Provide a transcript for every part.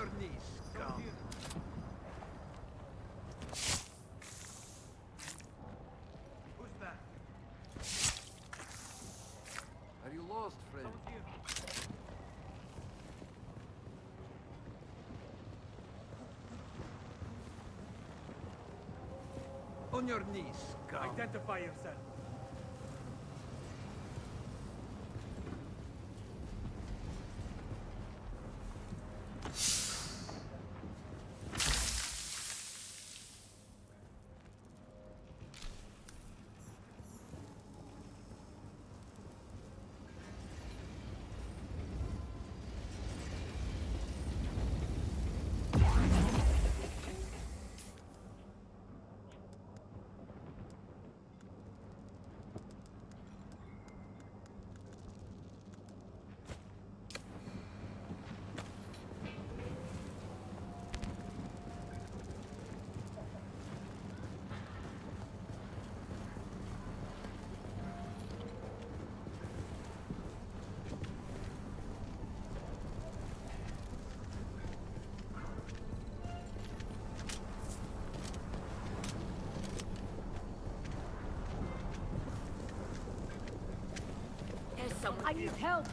your knees, scum. Who's that? Are you lost, friend? On your knees, scum. Identify yourself. I need help!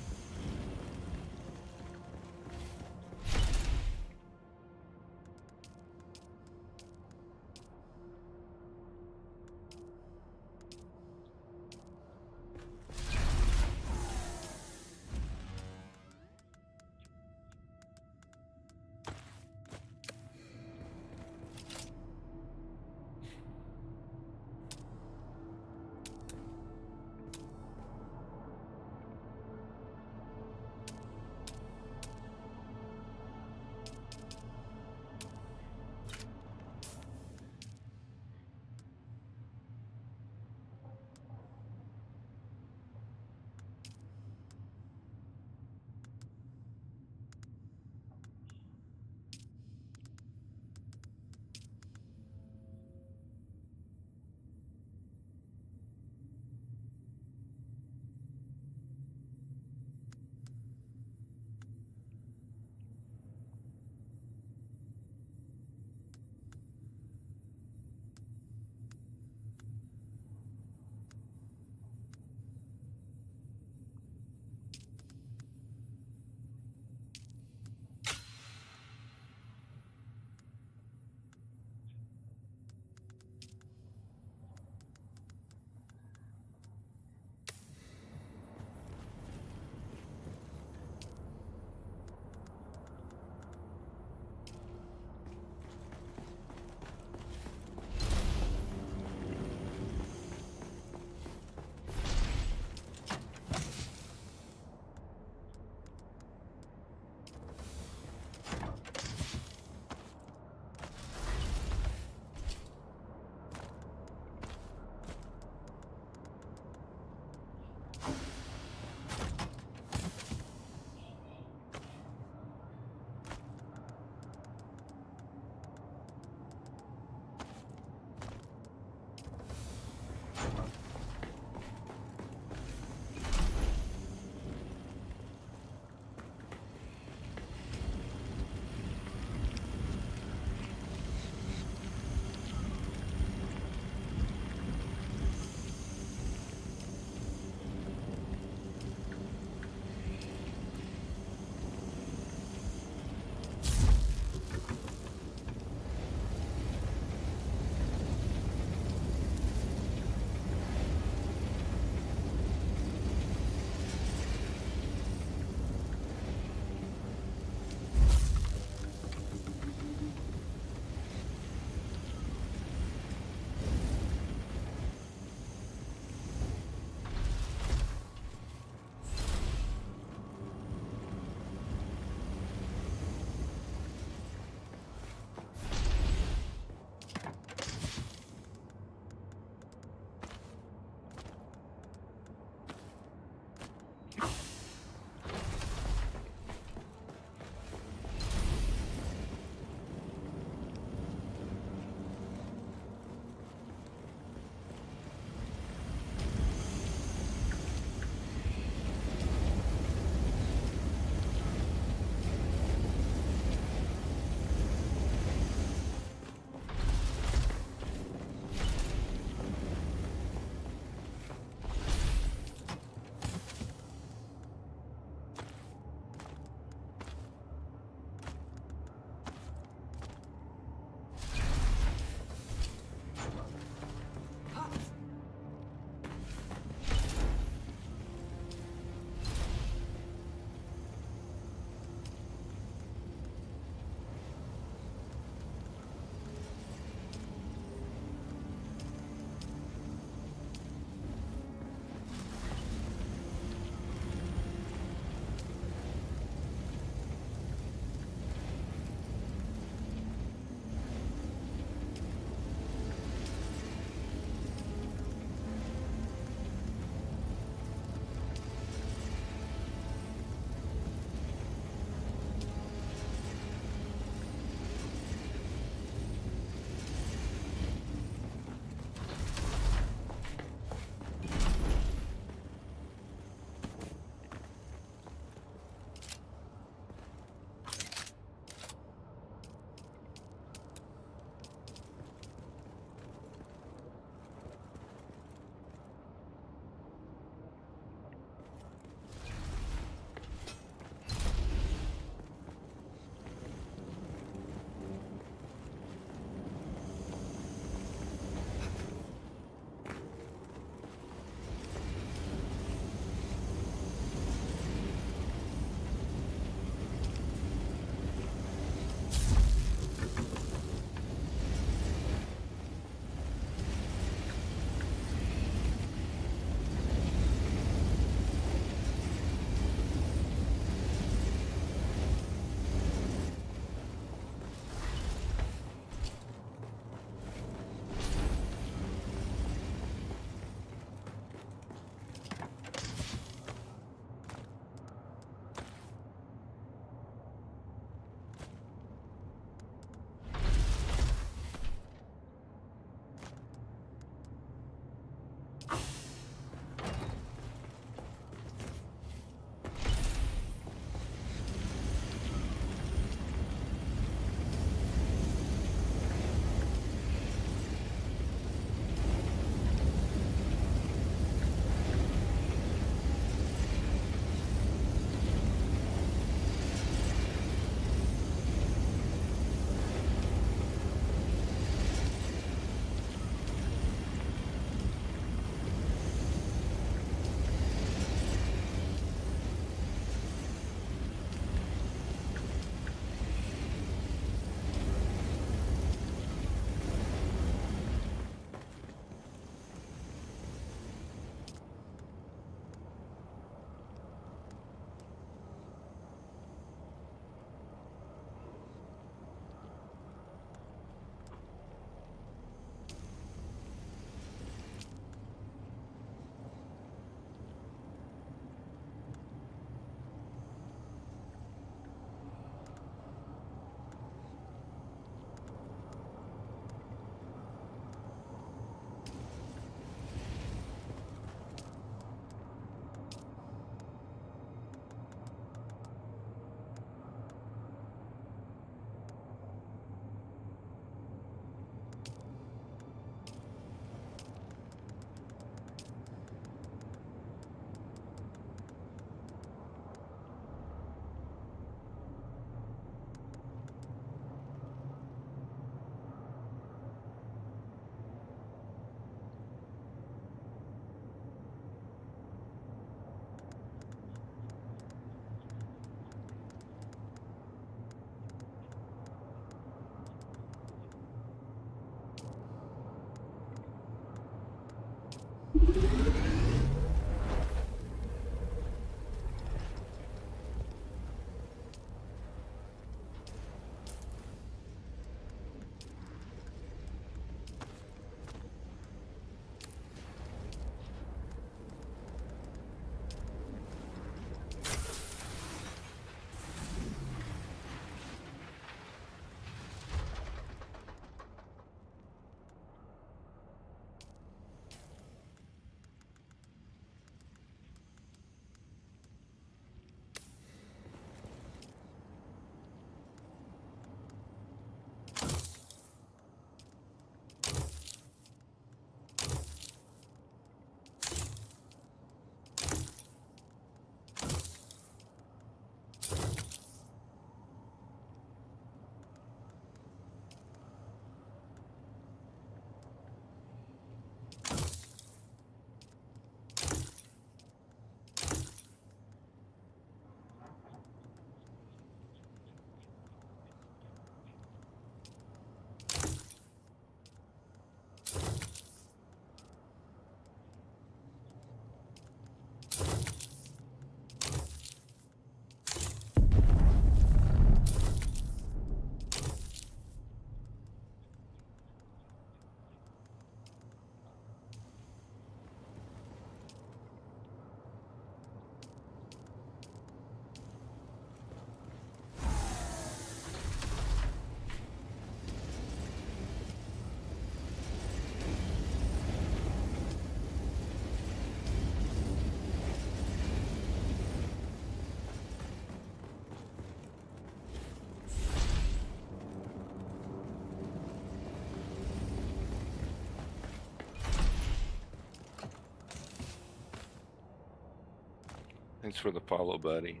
Thanks for the follow, buddy.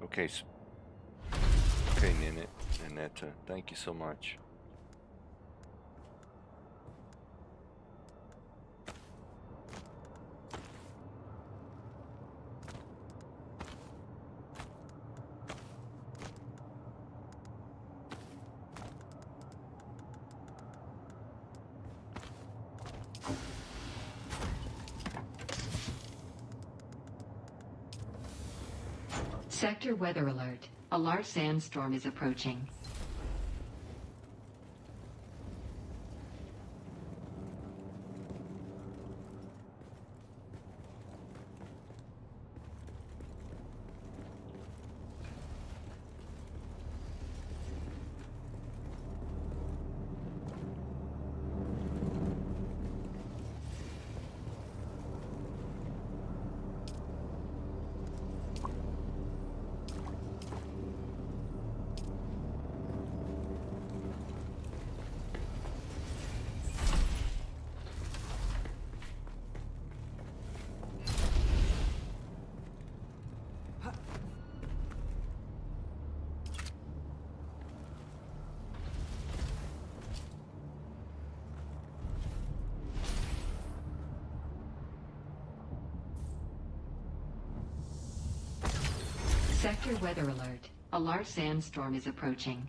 Okay, okay, Ninetta, thank you so much. Sector weather alert. A large sandstorm is approaching. Sector weather alert. A large sandstorm is approaching.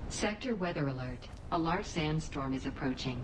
Sector weather alert. A large sandstorm is approaching.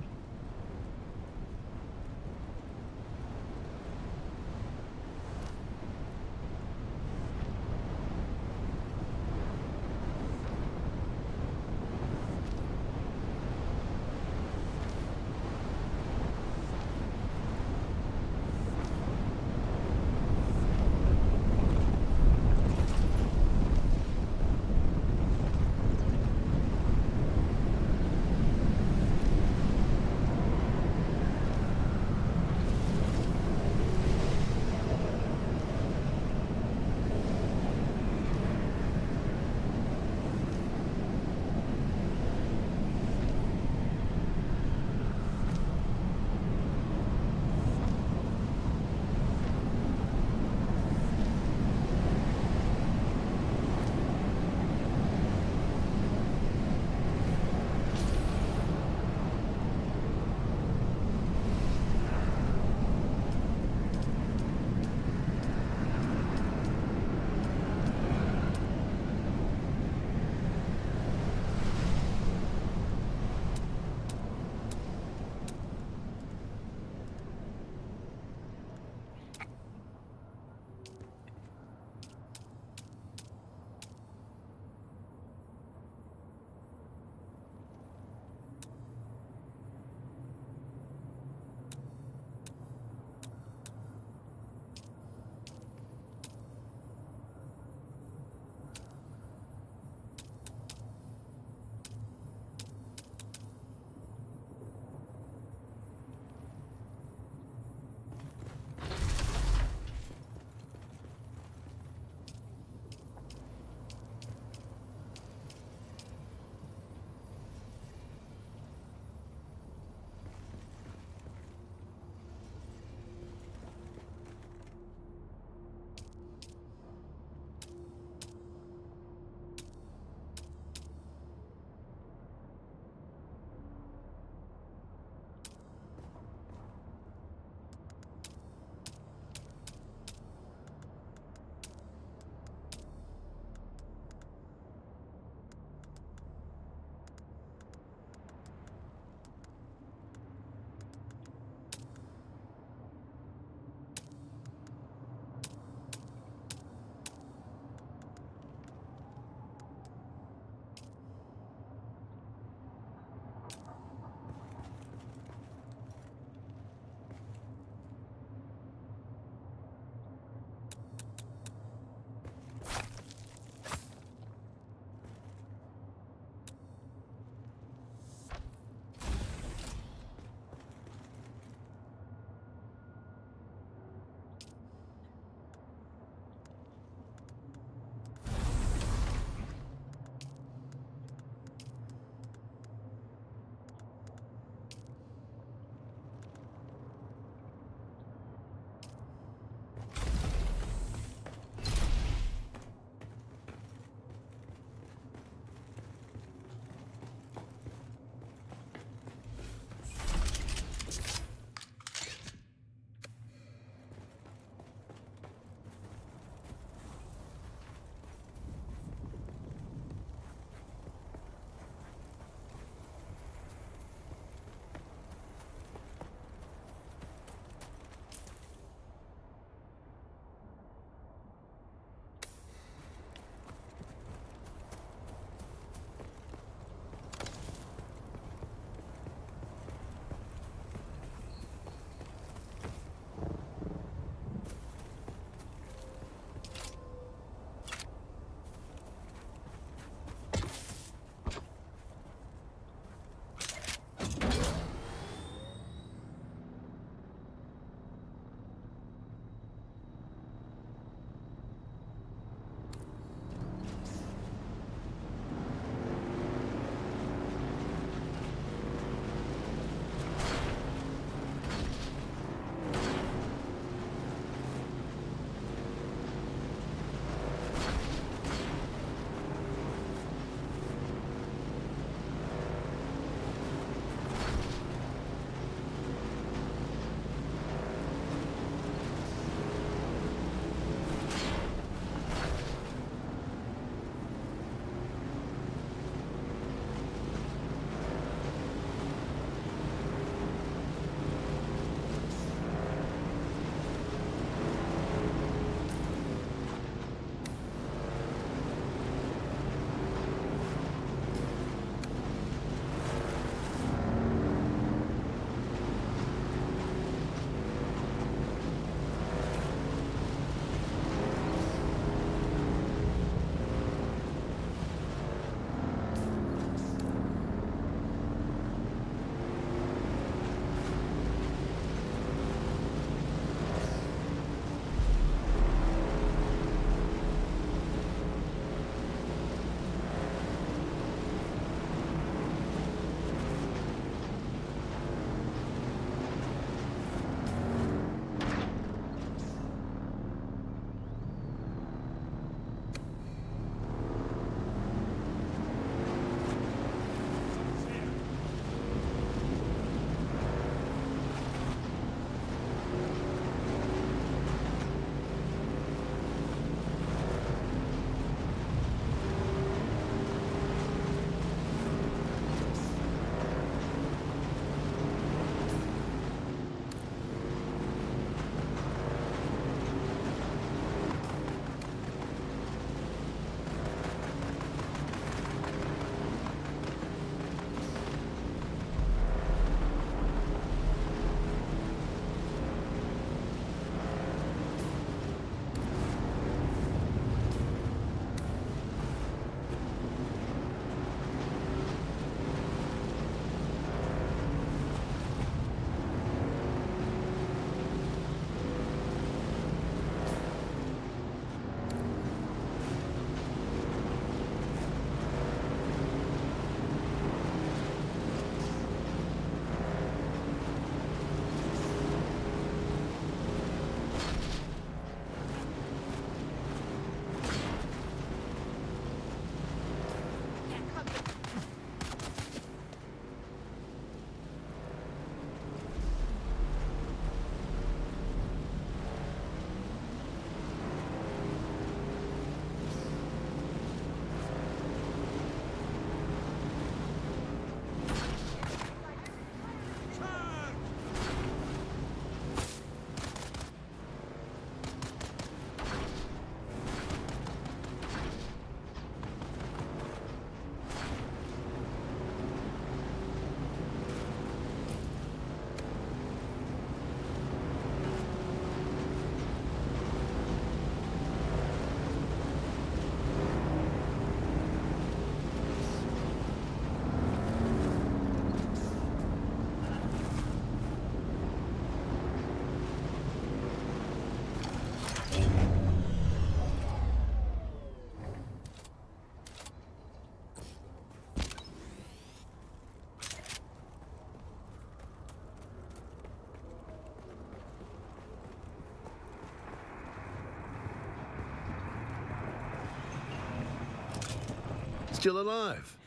Still alive?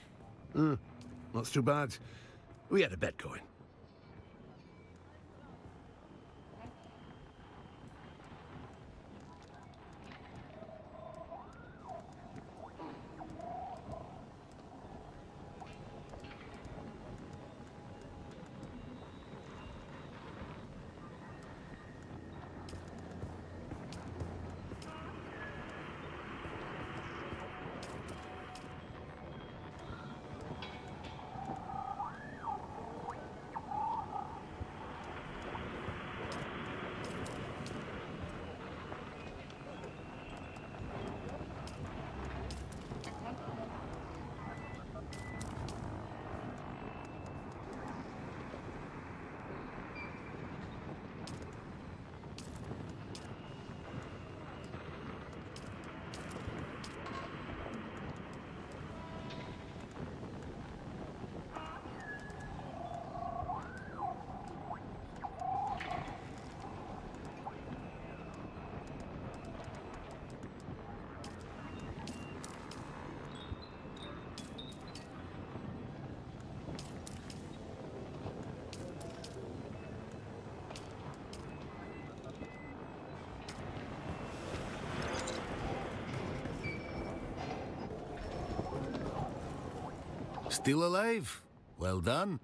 That's too bad. We had a bet going. Still alive? Well done.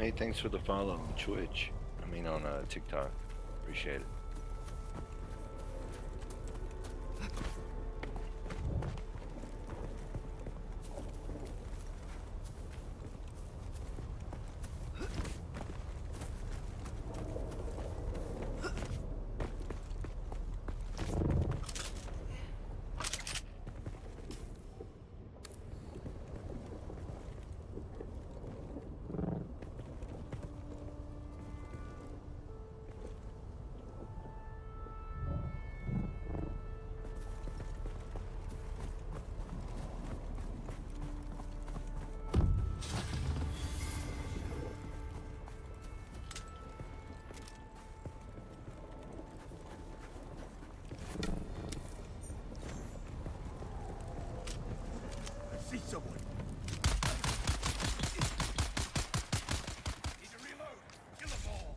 Hey, thanks for the follow on Twitch. I mean on TikTok. Appreciate it. I see someone. Need to reload. Kill them all.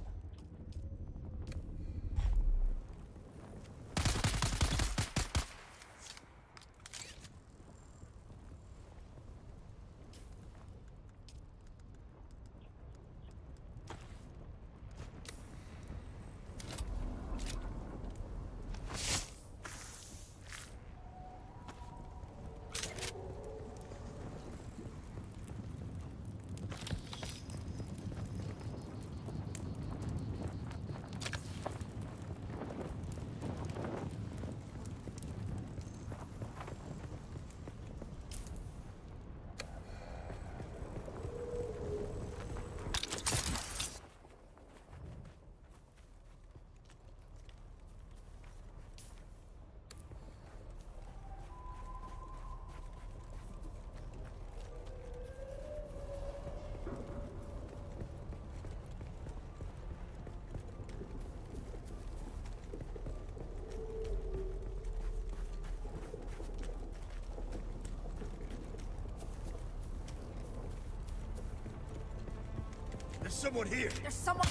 There's someone here. There's someone.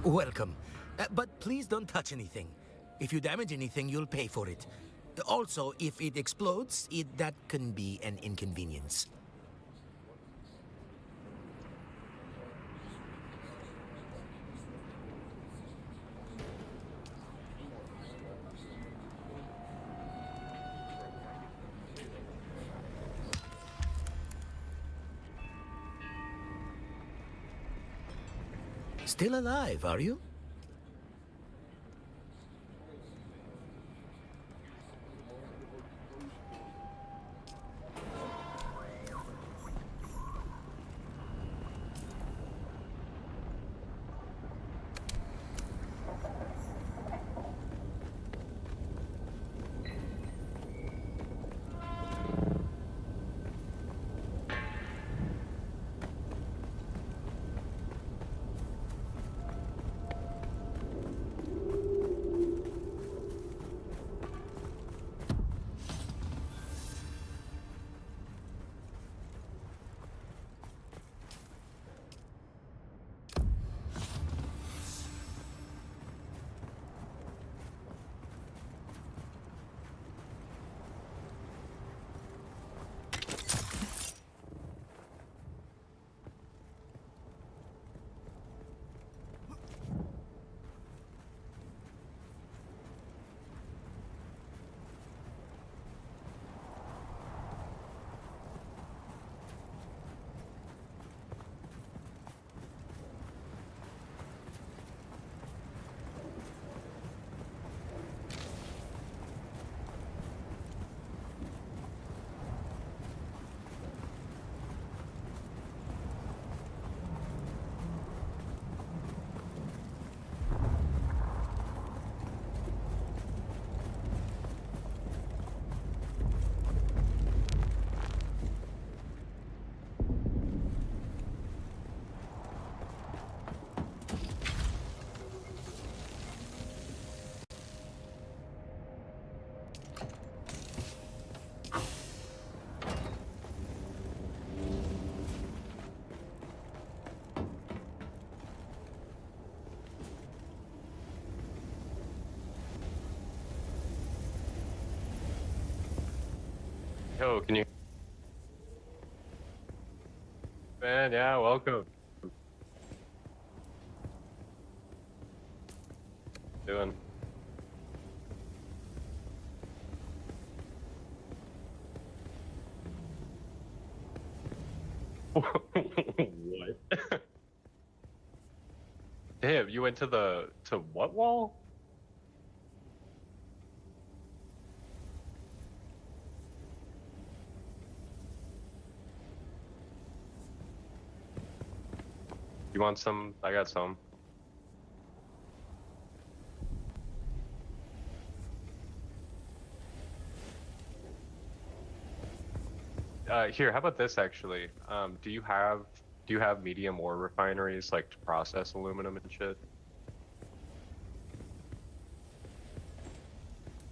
Welcome. But please don't touch anything. If you damage anything, you'll pay for it. Also, if it explodes, that can be an inconvenience. Still alive, are you? Yo, can you? Man, yeah, welcome. Doing? What? Damn, you went to what wall? You want some? I got some. Here, how about this actually? Do you have medium ore refineries like to process aluminum and shit?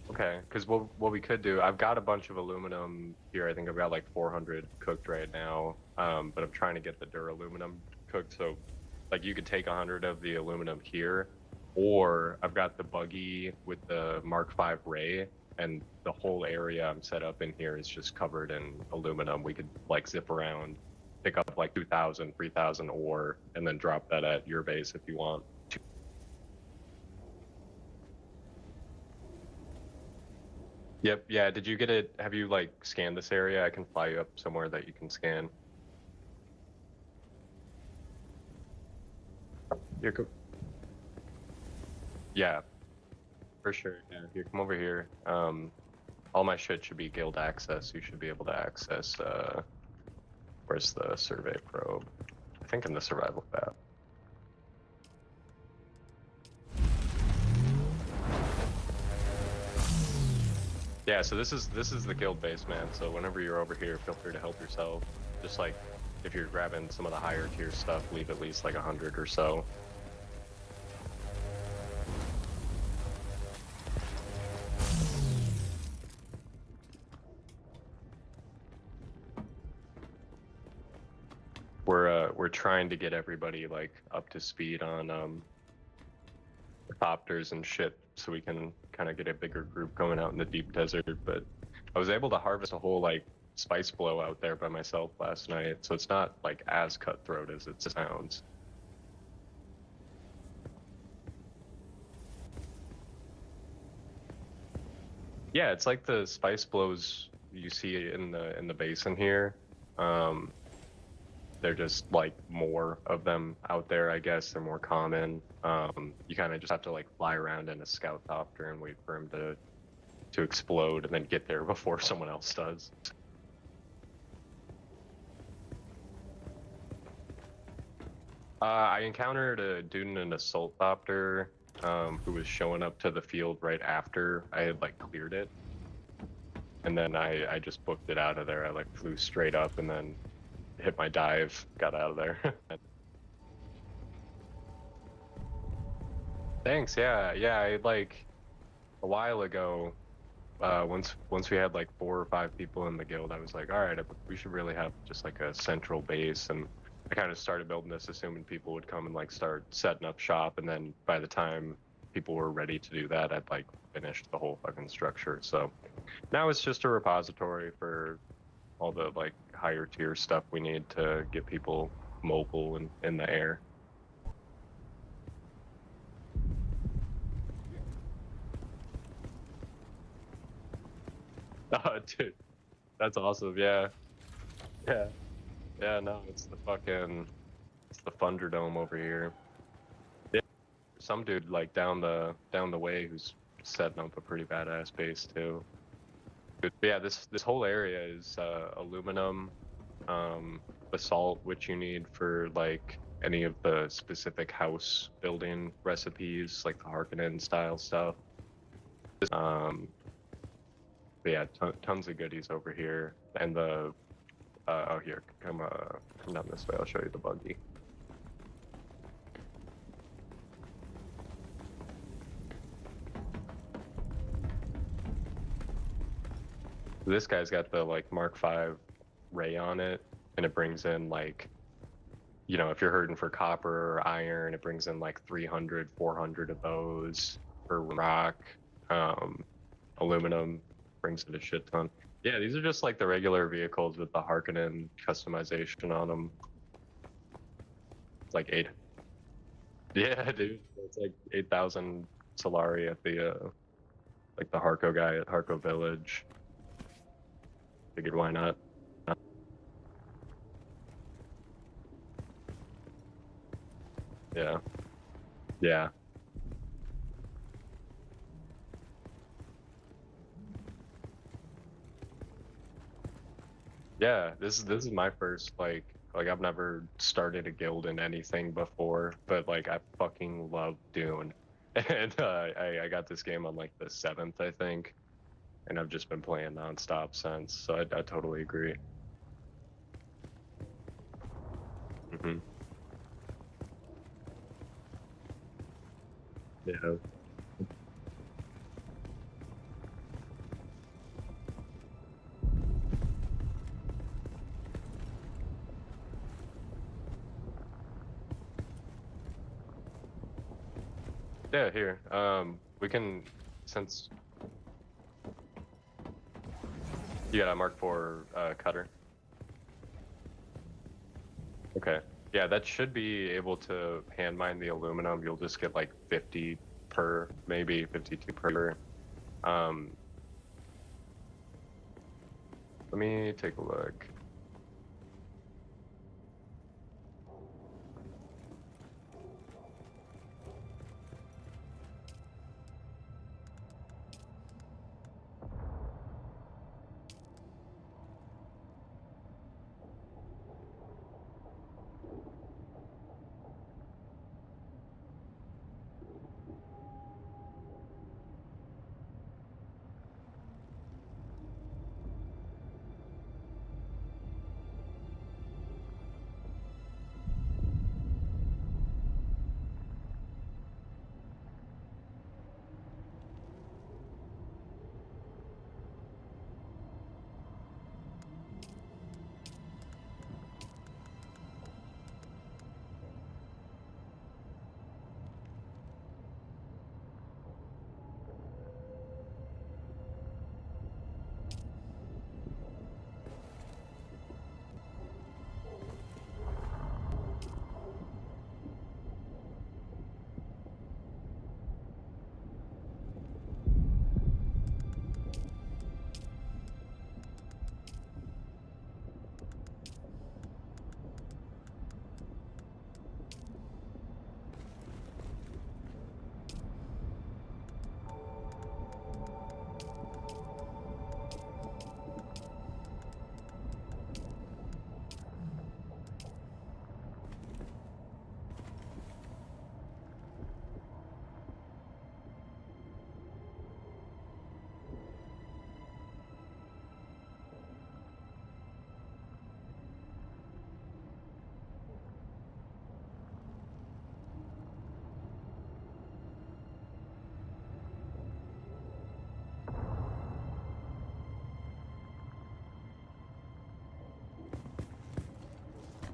Okay, because what we could do, I've got a bunch of aluminum here. I think I've got like 400 cooked right now. But I'm trying to get the duraluminum cooked. So, like, you could take 100 of the aluminum here, or I've got the buggy with the Mark V ray, and the whole area I'm set up in here is just covered in aluminum. We could like zip around, pick up like 2,000, 3,000 ore, and then drop that at your base if you want. Yep, yeah. Did you get it? Have you like scanned this area? I can fly you up somewhere that you can scan. Here, yeah, for sure. Yeah, here, come over here. All my shit should be guild access. You should be able to access, where's the survey probe? I think in the survival tab. Yeah, so this is the guild base, man. So whenever you're over here, feel free to help yourself. Just like if you're grabbing some of the higher tier stuff, leave at least like 100 or so. We're trying to get everybody like up to speed on copters and shit so we can kind of get a bigger group going out in the deep desert. But I was able to harvest a whole like spice blow out there by myself last night, so it's not like as cutthroat as it sounds. Yeah, it's like the spice blows you see in the basin here. They're just like more of them out there, I guess. They're more common. You kind of just have to like fly around in a scout copter and wait for them to explode and then get there before someone else does. I encountered a dude in an assault copter who was showing up to the field right after I had like cleared it. And then I just booked it out of there. I like flew straight up and then hit my dive, got out of there. Thanks, yeah. I like a while ago, once we had like 4 or 5 people in the guild, I was like, all right, we should really have just like a central base. And I kind of started building this assuming people would come and like start setting up shop, and then by the time people were ready to do that, I'd like finished the whole fucking structure. So now it's just a repository for all the like higher tier stuff we need to get people mobile and in the air. Oh, dude, that's awesome. Yeah. No, it's the Thunderdome over here. Yeah, some dude like down the way who's setting up a pretty badass base too. But yeah, this whole area is aluminum, basalt, which you need for like any of the specific house building recipes, like the Harkonnen style stuff. But yeah, tons of goodies over here, and the oh here, come down this way. I'll show you the buggy. This guy's got the like Mark V ray on it, and it brings in like, you know, if you're hurting for copper or iron, it brings in like 300, 400 of those. For rock, aluminum brings in a shit ton. Yeah, these are just like the regular vehicles with the Harkonnen customization on them. It's like 8. Yeah, dude, it's like 8,000 Solari at the like the Harko guy at Harko Village. Figured why not? Yeah. Yeah, this is my first like I've never started a guild in anything before, but like I fucking love Dune. And I got this game on like the 7th, I think, and I've just been playing nonstop since. So I totally agree. Hmm. Yeah. Yeah, here. We can, since you got a Mark IV cutter. Okay. Yeah, that should be able to hand mine the aluminum. You'll just get like 50 per, maybe 52 per. Let me take a look.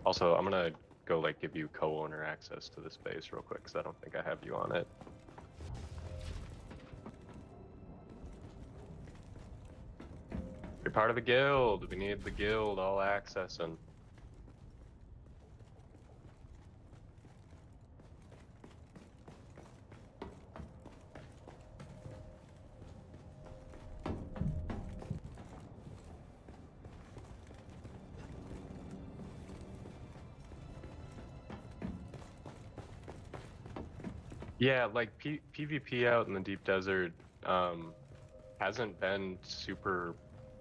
Also, I'm gonna go like give you co-owner access to this base real quick, because I don't think I have you on it. You're part of the guild. We need the guild all access and. Yeah, like PvP out in the deep desert hasn't been super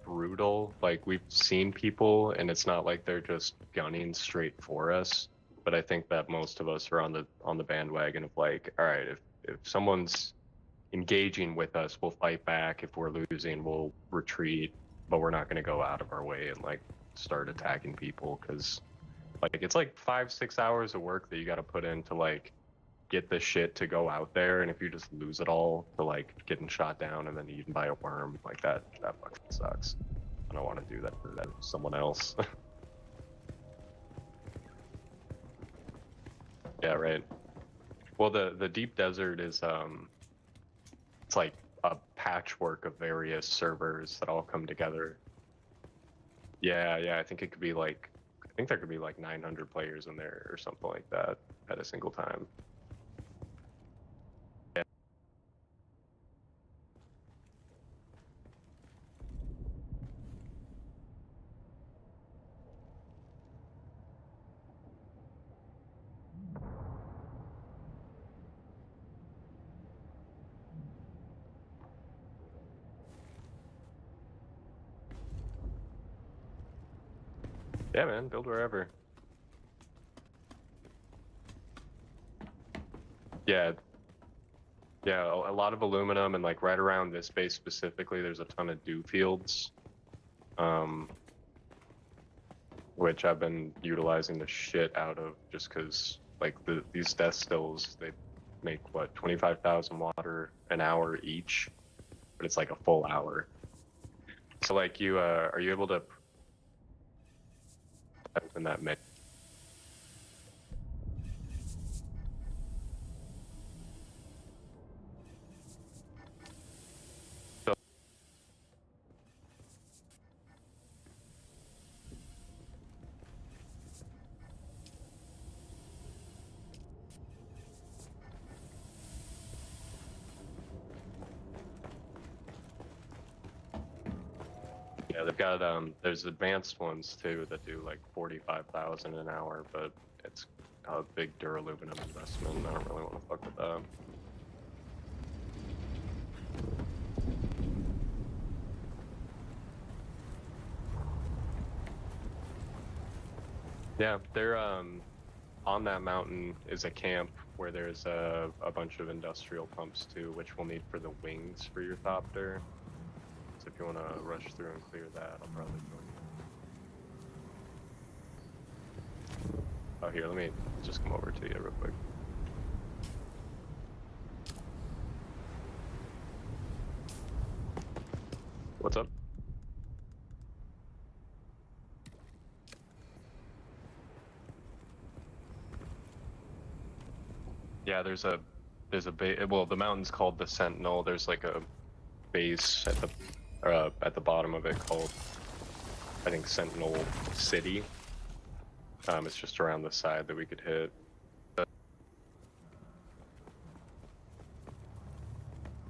brutal. Like we've seen people, and it's not like they're just gunning straight for us. But I think that most of us are on the bandwagon of like, all right, if someone's engaging with us, we'll fight back. If we're losing, we'll retreat. But we're not going to go out of our way and like start attacking people, because like it's like 5-6 hours of work that you got to put in to like get the shit to go out there, and if you just lose it all to like getting shot down and then eaten by a worm, like that fucking sucks. I don't want to do that to someone else. Yeah, right. Well, the deep desert is it's like a patchwork of various servers that all come together. Yeah, I think it could be like, I think there could be like 900 players in there or something like that at a single time. Yeah, man, build wherever. Yeah, a lot of aluminum, and like right around this base specifically, there's a ton of dew fields, which I've been utilizing the shit out of, just because like these death stills, they make what, 25,000 water an hour each, but it's like a full hour. So like you, are you able to in that mix? Yeah, they've got there's advanced ones too that do like 45,000 an hour, but it's a big duraluminum investment. I don't really want to fuck with that. Yeah, they're on that mountain is a camp where there's a bunch of industrial pumps too, which we'll need for the wings for your thopter. So if you want to rush through and clear that, I'll probably join you. Oh, here, let me just come over to you real quick. What's up? Yeah, there's a well, the mountain's called the Sentinel. There's like a base at the bottom of it called, I think, Sentinel City. It's just around the side that we could hit.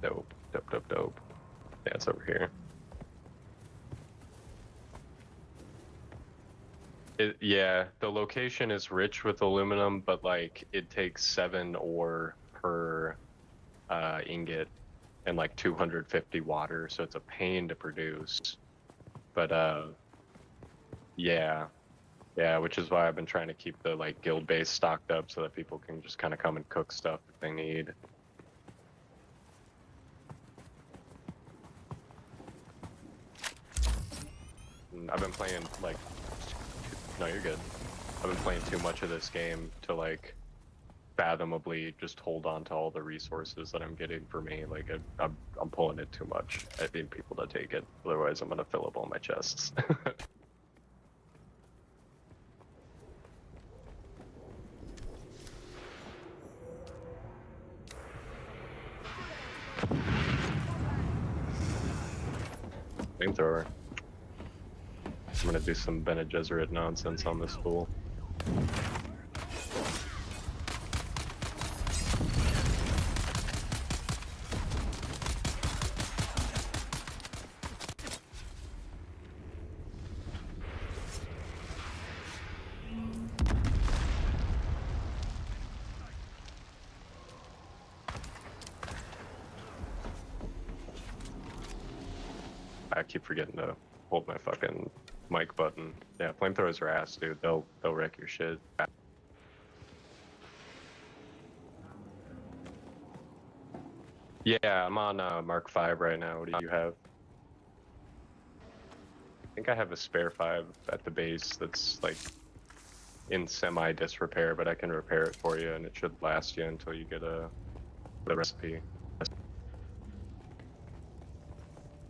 Dope. Yeah, it's over here. Yeah, the location is rich with aluminum, but like it takes 7 ore per ingot and like 250 water, so it's a pain to produce. But yeah, which is why I've been trying to keep the like guild base stocked up so that people can just kind of come and cook stuff if they need. And I've been playing like, no, you're good. I've been playing too much of this game to like fathomably just hold on to all the resources that I'm getting for me. Like I'm pulling it too much. I need people to take it, otherwise I'm gonna fill up all my chests. Flamethrower. I'm gonna do some Bene Gesserit nonsense on this fool. I keep forgetting to hold my fucking mic button. Yeah, flamethrowers are ass, dude. They'll wreck your shit. Yeah, I'm on Mark 5 right now. What do you have? I think I have a spare 5 at the base that's like in semi disrepair, but I can repair it for you, and it should last you until you get the recipe.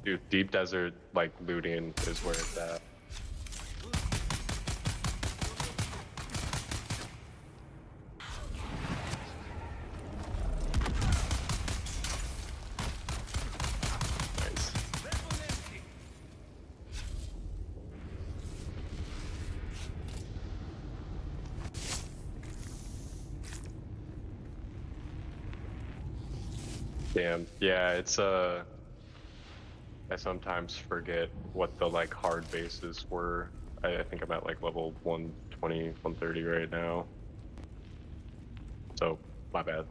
Dude, deep desert like looting is where it's at. Nice. Damn. Yeah, it's I sometimes forget what the like hard bases were. I think I'm at like level 120, 130 right now. So my bad.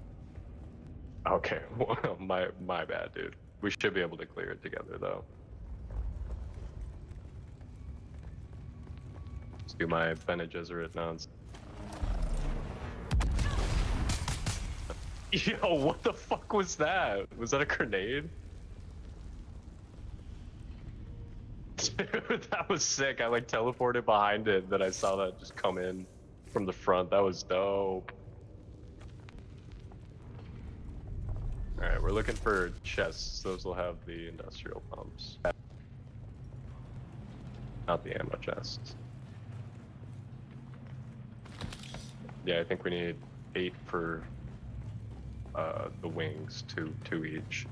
Okay, well, my bad, dude. We should be able to clear it together though. Let's do my Bene Gesserit nonsense. Yo, what the fuck was that? Was that a grenade? Dude, that was sick. I like teleported behind it, then I saw that just come in from the front. That was dope. Alright, we're looking for chests. Those will have the industrial pumps. Not the ammo chests. Yeah, I think we need 8 for the wings, two each.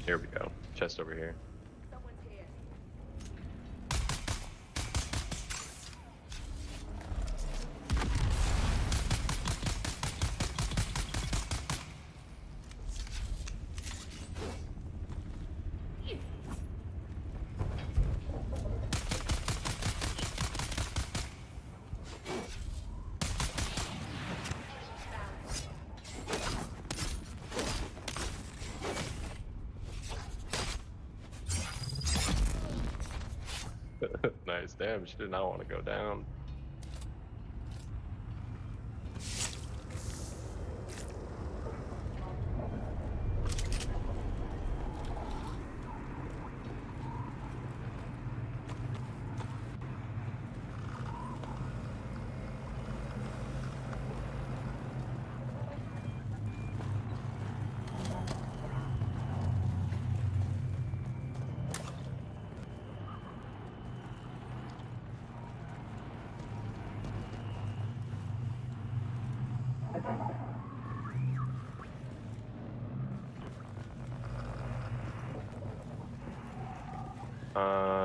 Here we go. Chest over here. Someone's here. Nice. Damn, she did not want to go down.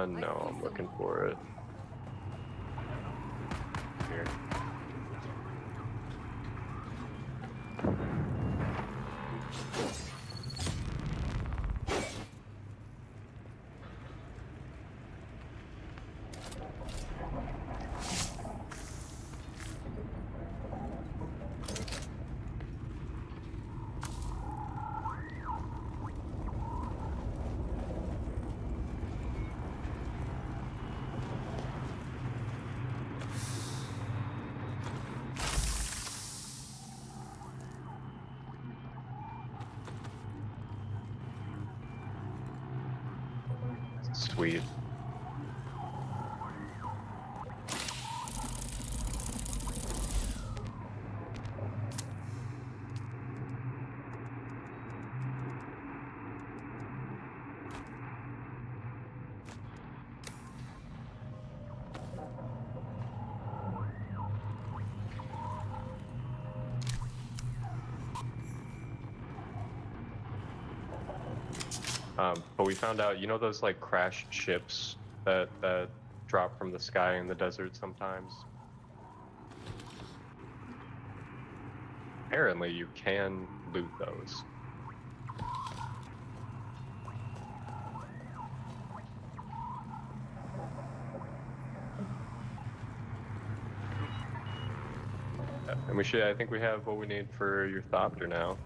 No, I'm looking for it. Here. Sweet. But we found out, you know, those like crashed ships that drop from the sky in the desert sometimes. Apparently, you can loot those. And we should, I think we have what we need for your Thopter now.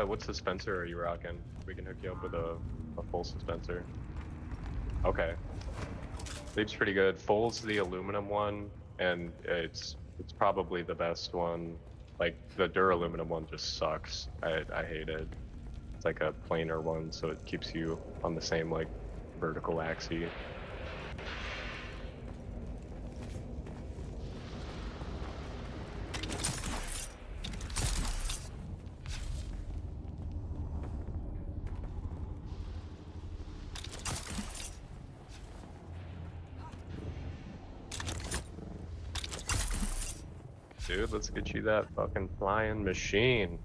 What dispenser are you rocking? We can hook you up with a full dispenser. Okay. Leap's pretty good. Full's the aluminum one, and it's probably the best one. Like, the duraluminum one just sucks. I hate it. It's like a planar one, so it keeps you on the same, like, vertical axis. Dude, let's get you that fucking flying machine.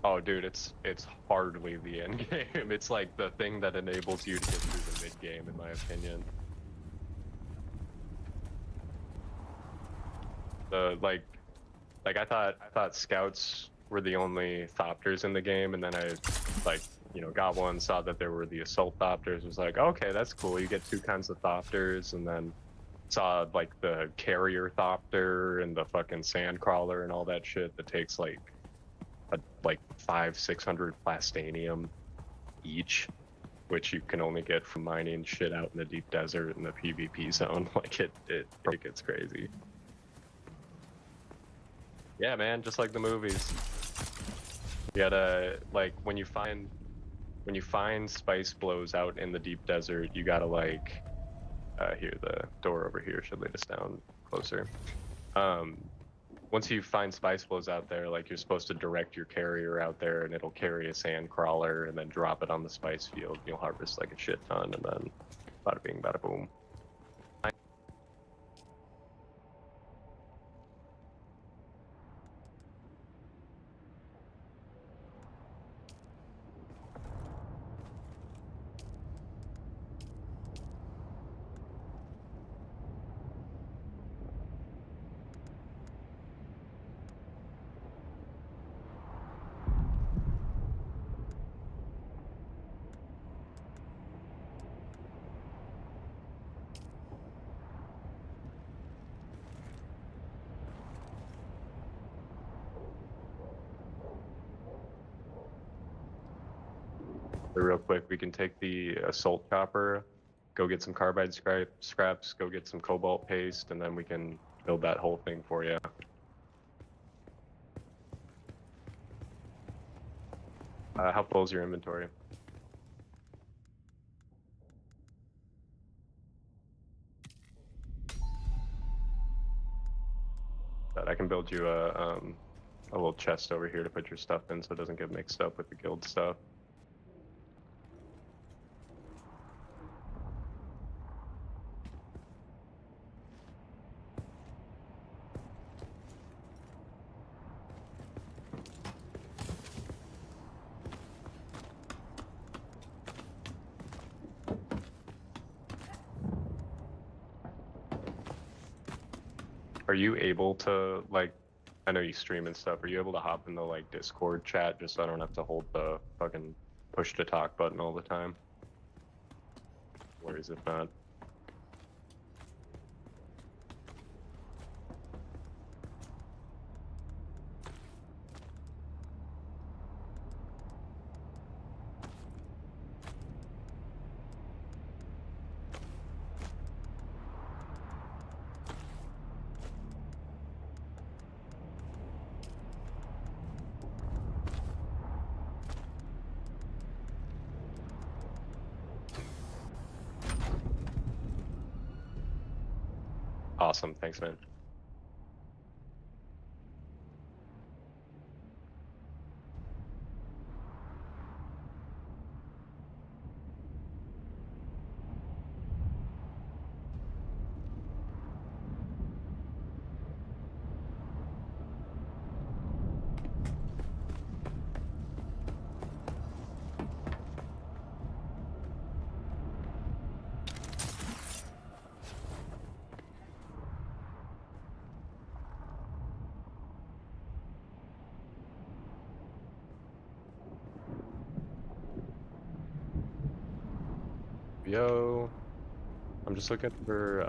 Oh, dude, it's hardly the end game. It's like the thing that enables you to get through the mid game, in my opinion. The like I thought scouts were the only thopters in the game, and then I like, you know, got one, saw that there were the assault thopters, was like, okay, that's cool. You get two kinds of thopters, and then saw like the carrier thopter and the fucking sand crawler and all that shit that takes like 500-600 plastanium each, which you can only get from mining shit out in the deep desert in the PvP zone. Like it gets crazy. Yeah, man, just like the movies. You gotta, like, when you find spice blows out in the deep desert, you gotta like, here, the door over here should lead us down closer. Once you find spice flows out there, like, you're supposed to direct your carrier out there, and it'll carry a sand crawler and then drop it on the spice field. You'll harvest like a shit ton, and then bada bing, bada boom. But real quick, we can take the assault chopper, go get some carbide scraps, go get some cobalt paste, and then we can build that whole thing for you. How full is your inventory? But I can build you a little chest over here to put your stuff in, so it doesn't get mixed up with the guild stuff. Are you able to, like, I know you stream and stuff, are you able to hop in the, like, Discord chat just so I don't have to hold the fucking push to talk button all the time? Worries if not. Awesome, thanks, man. Yo. I'm just looking for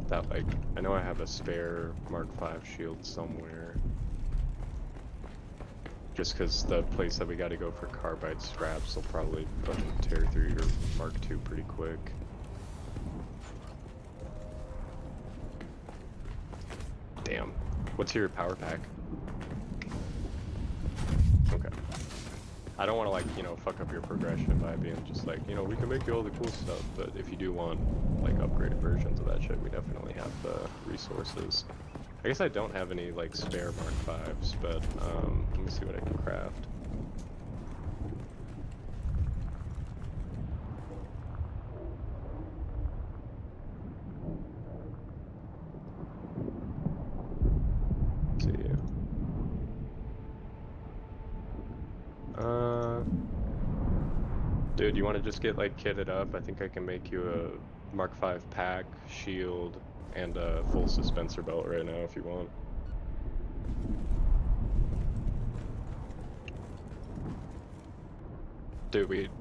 that, like, I know I have a spare Mark V shield somewhere. Just because the place that we got to go for carbide scraps will probably fucking tear through your Mark II pretty quick. Damn. What's your power pack? Okay. I don't want to, like, you know, fuck up your progression by being just like, you know, we can make you all the cool stuff, but if you do want, like, upgraded versions of that shit, we definitely have the resources. I guess I don't have any, like, spare Mark Vs, but, let me see what I can craft. Let's see. Dude, you want to just get, like, kitted up? I think I can make you a Mark V pack, shield, and a full suspensor belt right now if you want. Dude,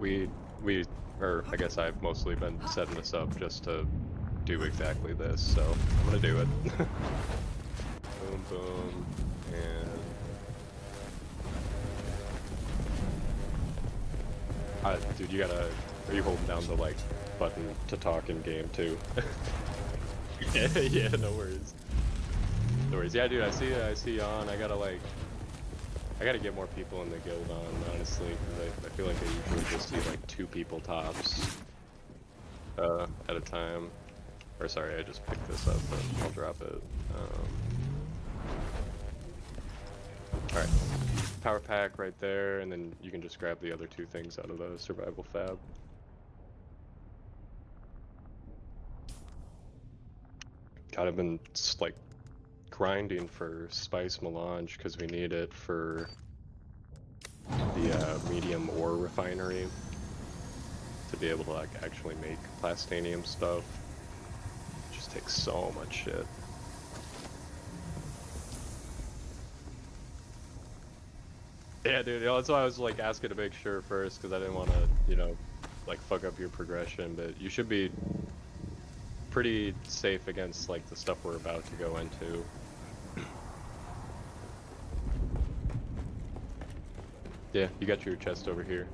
or I guess I've mostly been setting this up just to do exactly this, so I'm gonna do it. Boom, boom, and... dude, you gotta... Are you holding down the, like, button to talk in game, too? Yeah, no worries. No worries. Yeah, dude, I see you on. I gotta get more people in the guild on, honestly, because I feel like I usually just see, like, 2 people tops at a time. Or, sorry, I just picked this up, but I'll drop it. Alright. Power pack right there, and then you can just grab the other 2 things out of the survival fab. God, I've been, like, grinding for spice melange because we need it for the medium ore refinery to be able to, like, actually make plastanium stuff. It just takes so much shit. Yeah, dude, you know, that's why I was, like, asking to make sure first, because I didn't want to, you know, like, fuck up your progression, but you should be pretty safe against, like, the stuff we're about to go into. Yeah, you got your chest over here.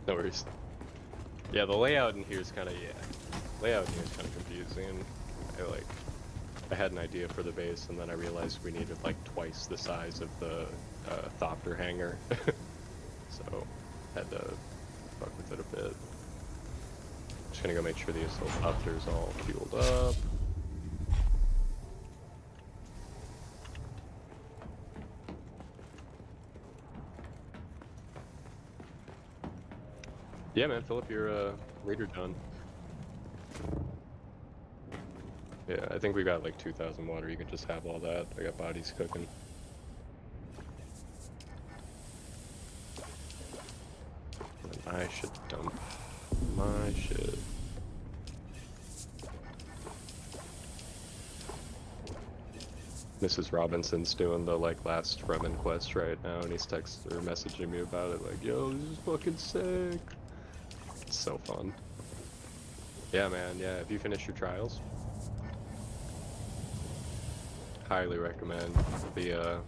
No worries. Yeah, the layout in here is kind of, layout in here is kind of confusing. I had an idea for the base, and then I realized we needed, like, twice the size of the Thopter hangar. So, had to fuck with it a bit. Just gonna go make sure the assault Thopter's all fueled up. Yeah, man, fill up your reader done. Yeah, I think we got like 2,000 water. You can just have all that. I got bodies cooking. And I should dump my shit. Mrs. Robinson's doing the, like, last Fremen quest right now, and he's texting or messaging me about it like, yo, this is fucking sick. It's so fun. Yeah, man, yeah, if you finish your trials, highly recommend the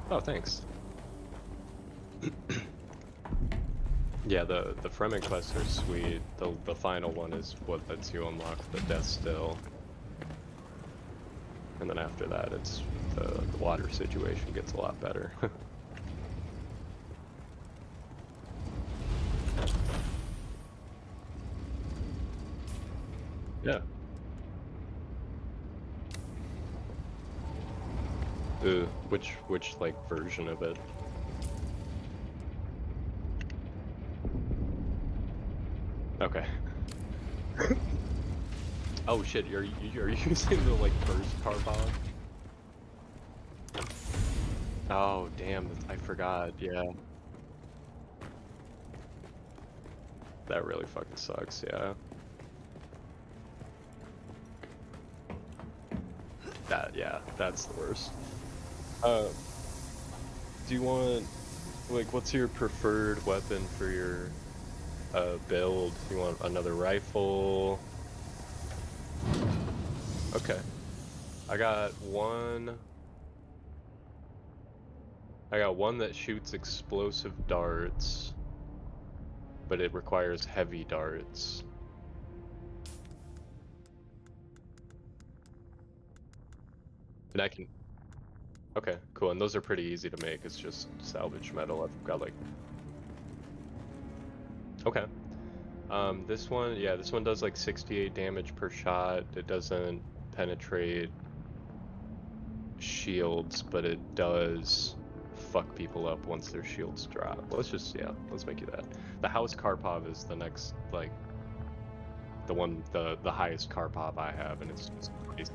oh, thanks. Yeah, the Fremen quests are sweet. The final one is what lets you unlock the Death Still. And then after that, it's the water situation gets a lot better. Yeah. Which like version of it? Okay. Oh shit, are you using the, like, first carbon? Oh damn, I forgot, yeah. That really fucking sucks, yeah. Yeah, that's the worst. Do you want Like, what's your preferred weapon for your build? You want another rifle? Okay. I got one that shoots explosive darts, but it requires heavy darts. And I can... Okay, cool. And those are pretty easy to make. It's just salvage metal. I've got like... Okay. This one, yeah, this one does like 68 damage per shot. It doesn't penetrate shields, but it does fuck people up once their shields drop. Let's make you that. The House Karpov is the next, like, the highest Karpov I have, and it's just crazy.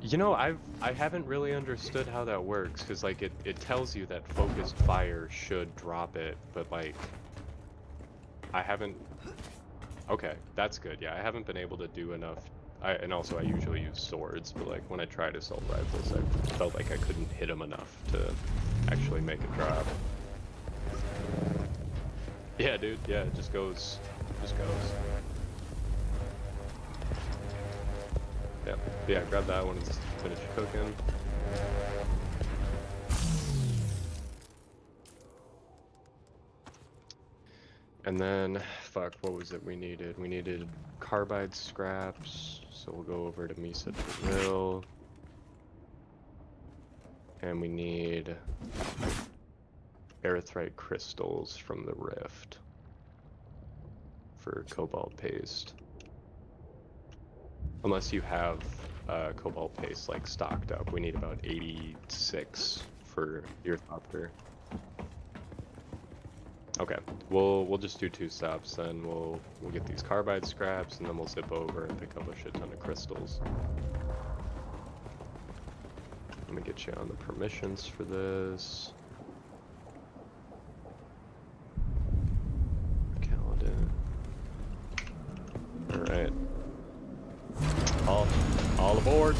You know, I haven't really understood how that works, because like it tells you that focused fire should drop it, but like I haven't... Okay, that's good. Yeah, I haven't been able to do enough. And also I usually use swords, but like when I tried assault rifles, I felt like I couldn't hit them enough to actually make it drop. Yeah, dude. Yeah, it just goes. Yeah, yeah, grab that one and finish cooking. And then, fuck, what was it we needed? We needed carbide scraps, so we'll go over to Misa Drill. And we need erythrite crystals from the rift for cobalt paste. Unless you have cobalt paste like stocked up, we need about 86 for your thopter. Okay, we'll just do 2 stops, then we'll get these carbide scraps, and then we'll zip over and pick up a shit ton of crystals. Let me get you on the permissions for this. Calendar. All right. All aboard.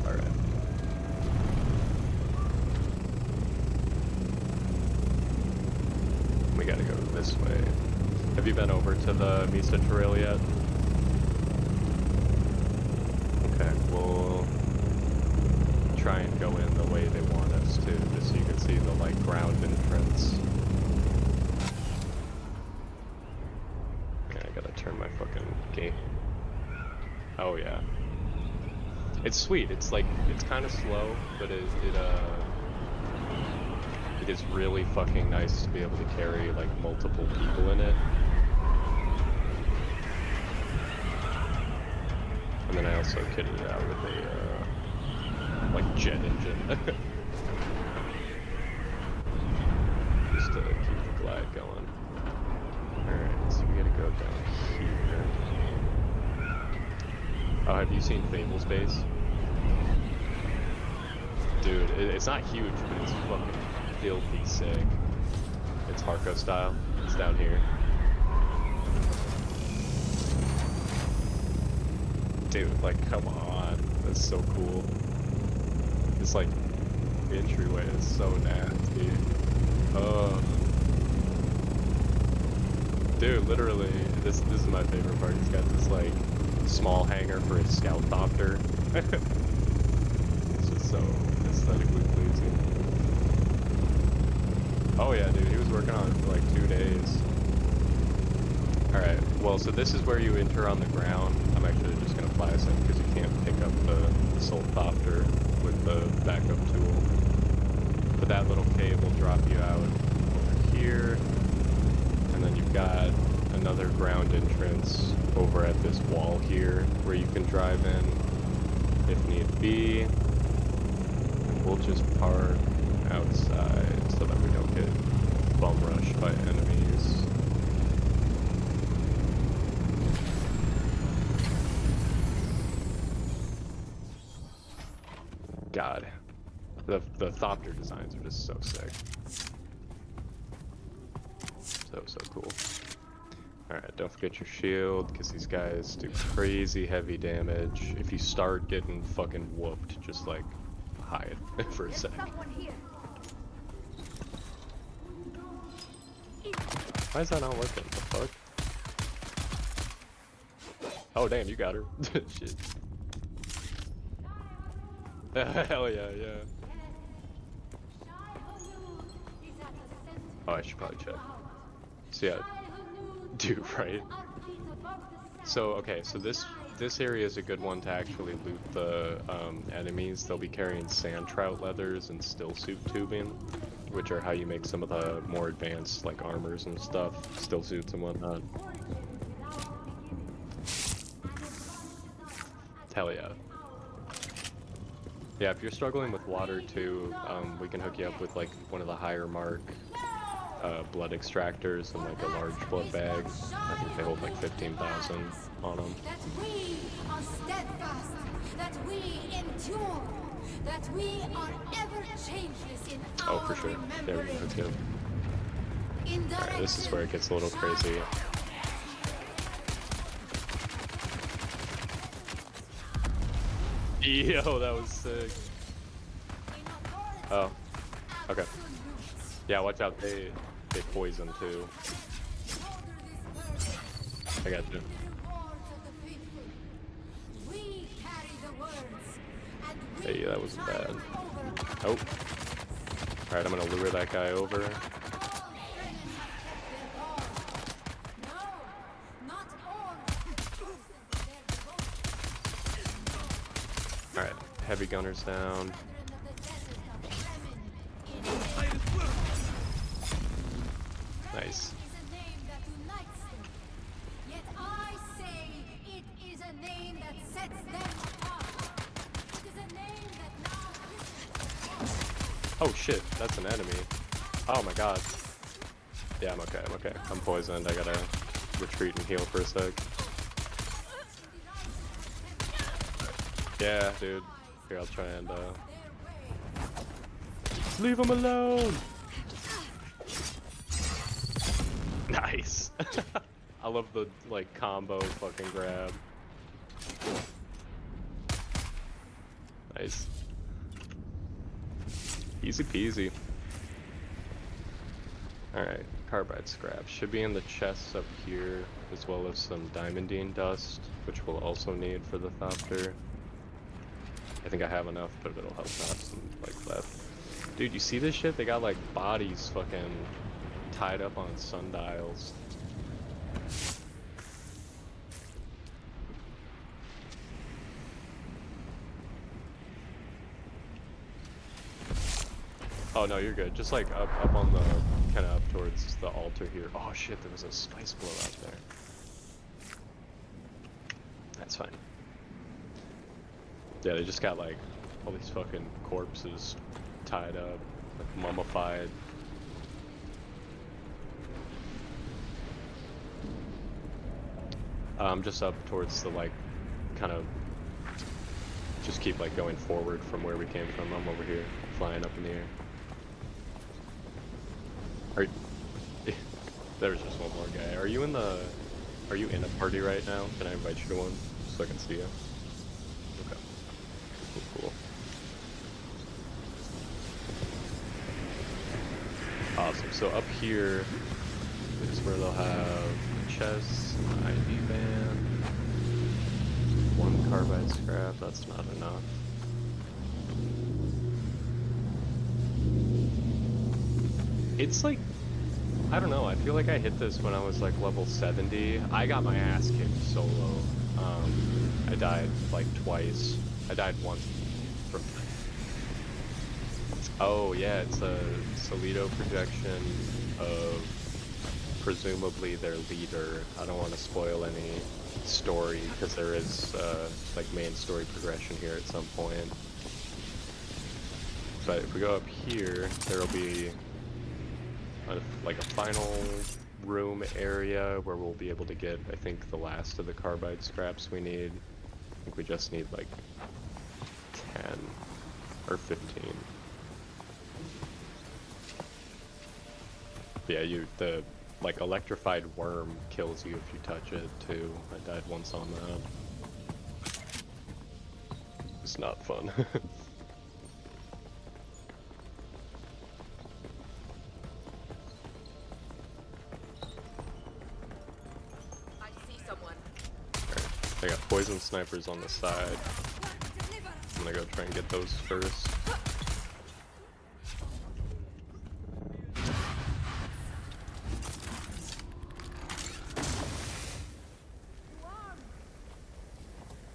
All right. We gotta go this way. Have you been over to the Misa Trail yet? Okay, we'll try and go in the way they want us to, just so you can see the like ground entrance. Yeah, I gotta turn my fucking game. Oh yeah. It's sweet. It's like, it's kind of slow, but it is really fucking nice to be able to carry like multiple people in it. And then I also kitted it out with a like jet engine. Just to keep the glide going. Alright, so we gotta go down here. Oh, have you seen Fable's base? Dude, it's not huge, but it's fucking filthy sick. It's Harko style. It's down here. Dude, like, come on. That's so cool. This, like, entryway is so nasty. Oh. Dude, literally, this is my favorite part. He's got this, like, small hangar for his scout thopter. It's just so aesthetically pleasing. Oh yeah, dude, he was working on it for like 2 days. Alright, well, so this is where you enter on the ground. I'm actually just gonna fly us in because you can't pick up the assault thopter with the backup tool. But that little cave will drop you out over here. And then you've got another ground entrance over at this wall here where you can drive in if need be. And we'll just park outside so that we don't get bum rushed by enemies. God, the thopter designs are just so sick. So cool. Alright, don't forget your shield, because these guys do crazy heavy damage. If you start getting fucking whooped, just like hide for a sec. Someone here. Why is that not working? The fuck? Oh damn, you got her. Shit. Hell yeah, yeah. Oh, I should probably check. So yeah, dude, right? So okay, so this area is a good one to actually loot the enemies. They'll be carrying sand trout leathers and still suit tubing, which are how you make some of the more advanced like armors and stuff, still suits and whatnot. Hell yeah. Yeah, if you're struggling with water too, we can hook you up with like one of the higher mark blood extractors and like a large blood bag. I think they hold like 15,000 on them. That we are steadfast, that we endure, that we are ever changeless in Oh, our for sure. There we go. Hook you up. In Alright, this is where it gets a little crazy. Yo, that was sick. Oh, okay. Yeah, watch out. They poison too. I got you. Hey, that was bad. Oh. Alright, I'm gonna lure that guy over. Alright, heavy gunners down. Nice. Oh shit, that's an enemy. Oh my god. Yeah, I'm okay, I'm okay. I'm poisoned, I gotta retreat and heal for a sec. Yeah, dude. Here, I'll try and, leave him alone! Nice! I love the, like, combo fucking grab. Nice. Easy peasy. Alright, carbide scrap. Should be in the chests up here, as well as some diamondine dust, which we'll also need for the Thopter. I think I have enough, but it'll help not some, like, left. Dude, you see this shit? They got, like, bodies fucking tied up on sundials. Oh no, you're good. Just like up on the, kind of up towards the altar here. Oh shit, there was a spice blow out there. That's fine. Yeah, they just got like all these fucking corpses tied up, like mummified. Just up towards the like, kind of, just keep like going forward from where we came from. I'm over here, flying up in the air. There's just one more guy. Are you in a party right now? Can I invite you to one so I can see you? Okay. Cool. Awesome. So up here is where they'll have chests, an IV band, one carbide scrap. That's not enough. It's like, I don't know, I feel like I hit this when I was like level 70. I got my ass kicked solo. I died like twice. I died once from... Oh yeah, it's a Solido projection of presumably their leader. I don't want to spoil any story because there is like main story progression here at some point. But if we go up here, there'll be like a final room area where we'll be able to get, I think, the last of the carbide scraps we need. I think we just need like 10 or 15. Yeah, like electrified worm kills you if you touch it too. I died once on that. It's not fun. I see someone. I got poison snipers on the side. I'm gonna go try and get those first.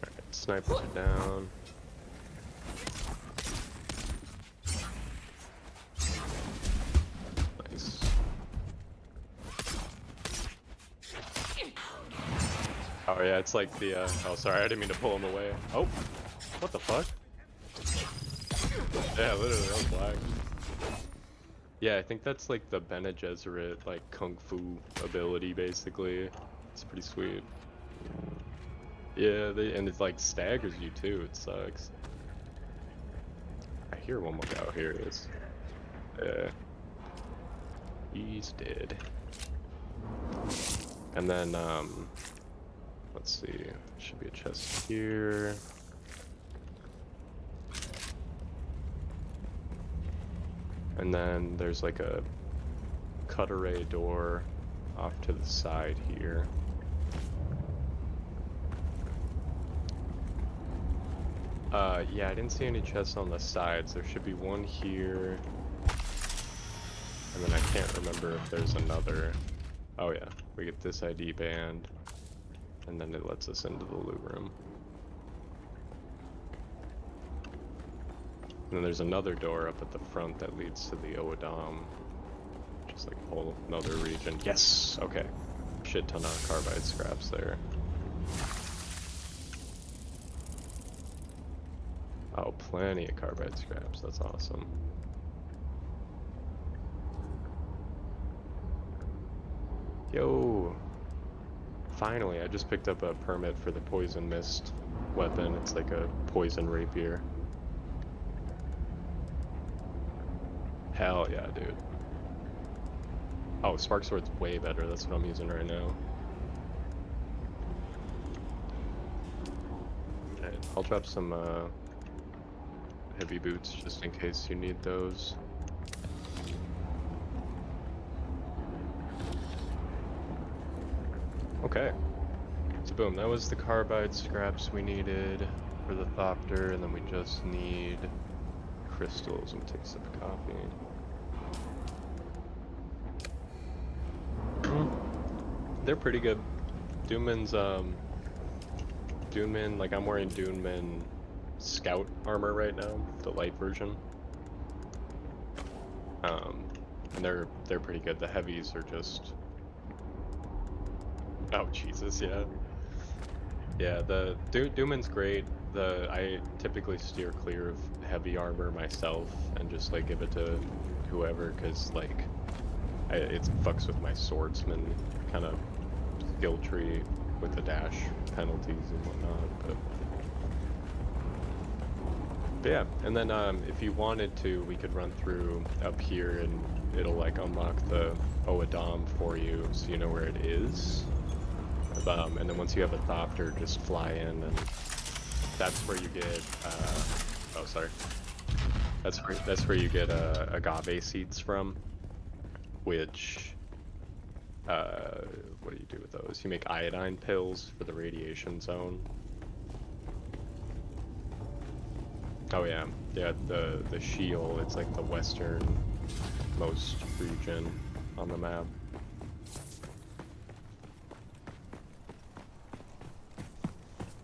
Alright, snipers are down. Nice. Oh yeah, it's like the oh sorry, I didn't mean to pull him away. Oh, what the fuck? Yeah, literally, that was lag. Yeah, I think that's like the Bene Gesserit, like kung fu ability, basically. It's pretty sweet. Yeah, and it like staggers you too. It sucks. I hear one more guy. Oh, here he is. Yeah, he's dead. And then let's see. There should be a chest here. And then there's like a cut array door off to the side here. Yeah, I didn't see any chests on the sides. There should be one here. And then I can't remember if there's another. Oh yeah, we get this ID band. And then it lets us into the loot room. And then there's another door up at the front that leads to the Oadam. Just like a whole another region. Yes! Okay. Shit ton of carbide scraps there. Oh, plenty of carbide scraps. That's awesome. Yo! Finally, I just picked up a permit for the poison mist weapon. It's like a poison rapier. Hell yeah, dude. Oh, Spark Sword's way better. That's what I'm using right now. Okay, I'll drop some heavy boots just in case you need those. Okay. So boom, that was the carbide scraps we needed for the Thopter, and then we just need crystals. I'm gonna take a sip of coffee. They're pretty good. Duneman's Duneman, like I'm wearing Duneman Scout armor right now, the light version. And they're pretty good. The heavies are just, oh Jesus, yeah. Yeah, the Duneman's great. I typically steer clear of heavy armor myself and just like give it to whoever, because like it fucks with my swordsman kind of skill tree with the dash penalties and whatnot. But yeah, and then if you wanted to, we could run through up here and it'll like unlock the Oadam for you, so you know where it is. And then once you have a Thopter, just fly in, and that's where you get oh sorry, that's where you get agave seeds from, which what do you do with those? You make iodine pills for the radiation zone. Oh yeah, the Shield, it's like the westernmost region on the map.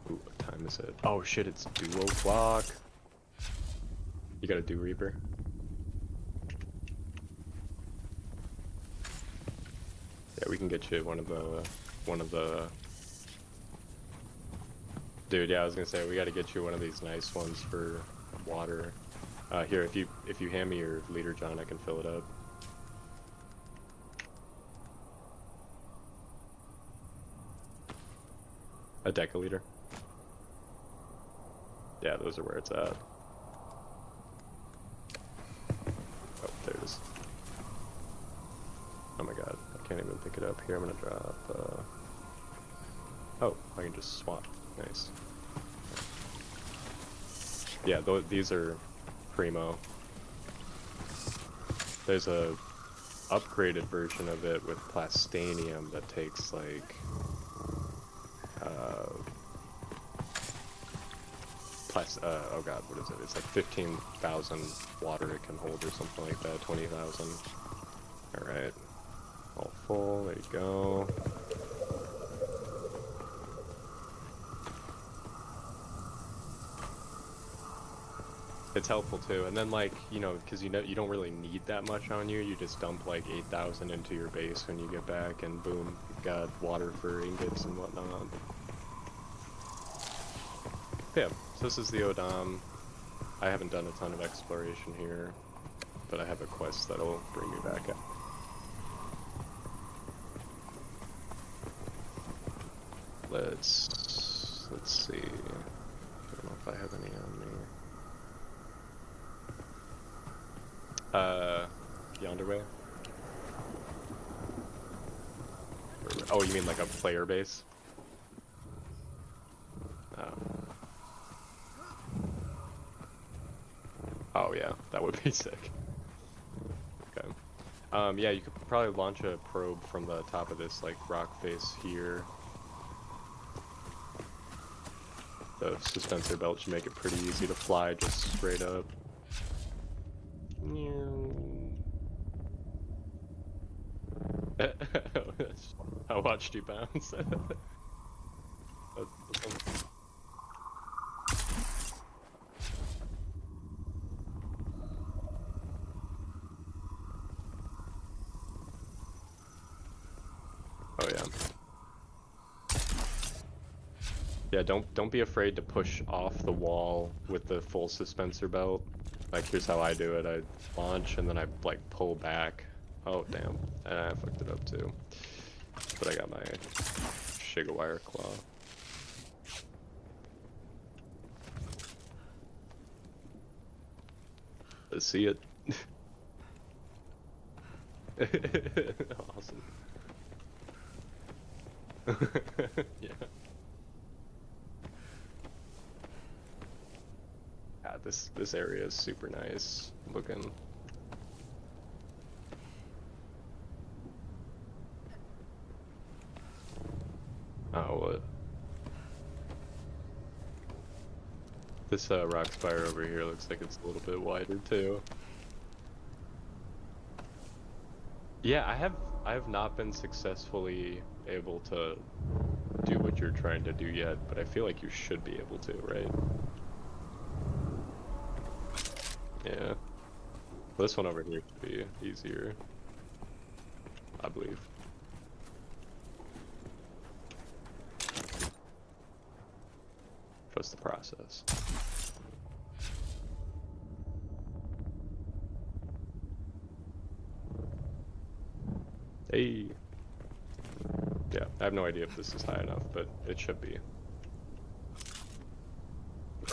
Ooh, what time is it? Oh shit, it's 2 o'clock. You got a Do Reaper? Yeah, we can get you one of the. Dude, yeah, I was gonna say we got to get you one of these nice ones for water. Here, if you hand me your liter, John, I can fill it up. A deciliter. Yeah, those are where it's at. Oh, there it is. Oh my god, I can't even think it up here. I'm gonna drop. Oh, I can just swap. Nice. Yeah, these are primo. There's a upgraded version of it with plastanium that takes like oh god, what is it? It's like 15,000 water it can hold or something like that. 20,000. All right, all full. There you go. It's helpful too, and then like, you know, because you don't really need that much on you. You just dump like 8,000 into your base when you get back, and boom, you've got water for ingots and whatnot. Yeah, so this is the Odam. I haven't done a ton of exploration here, but I have a quest that'll bring me back up. Let's see. I don't know if I have any on me. Yonder way? Oh, you mean like a player base? Oh yeah, that would be sick. Okay. Yeah, you could probably launch a probe from the top of this like rock face here. The suspensor belt should make it pretty easy to fly just straight up. I watched you bounce. Oh yeah. Yeah, don't be afraid to push off the wall with the full suspensor belt. Like, here's how I do it. I launch and then I like pull back. Oh damn, and I fucked it up too. But I got my Shigawire claw. Let's see it. Awesome. Yeah. This area is super nice looking. Oh, what? This rock spire over here looks like it's a little bit wider too. Yeah, I have not been successfully able to do what you're trying to do yet, but I feel like you should be able to, right? Yeah. This one over here should be easier, I believe. Trust the process. Hey. Yeah, I have no idea if this is high enough, but it should be.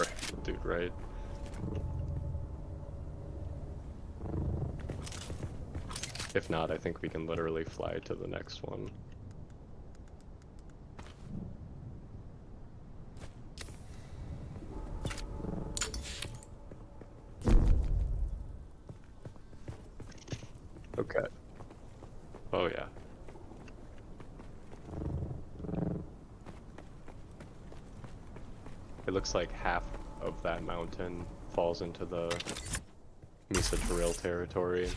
Right, dude, right? If not, I think we can literally fly to the next one. Okay. Oh yeah. It looks like half of that mountain falls into the Misa Trail territory.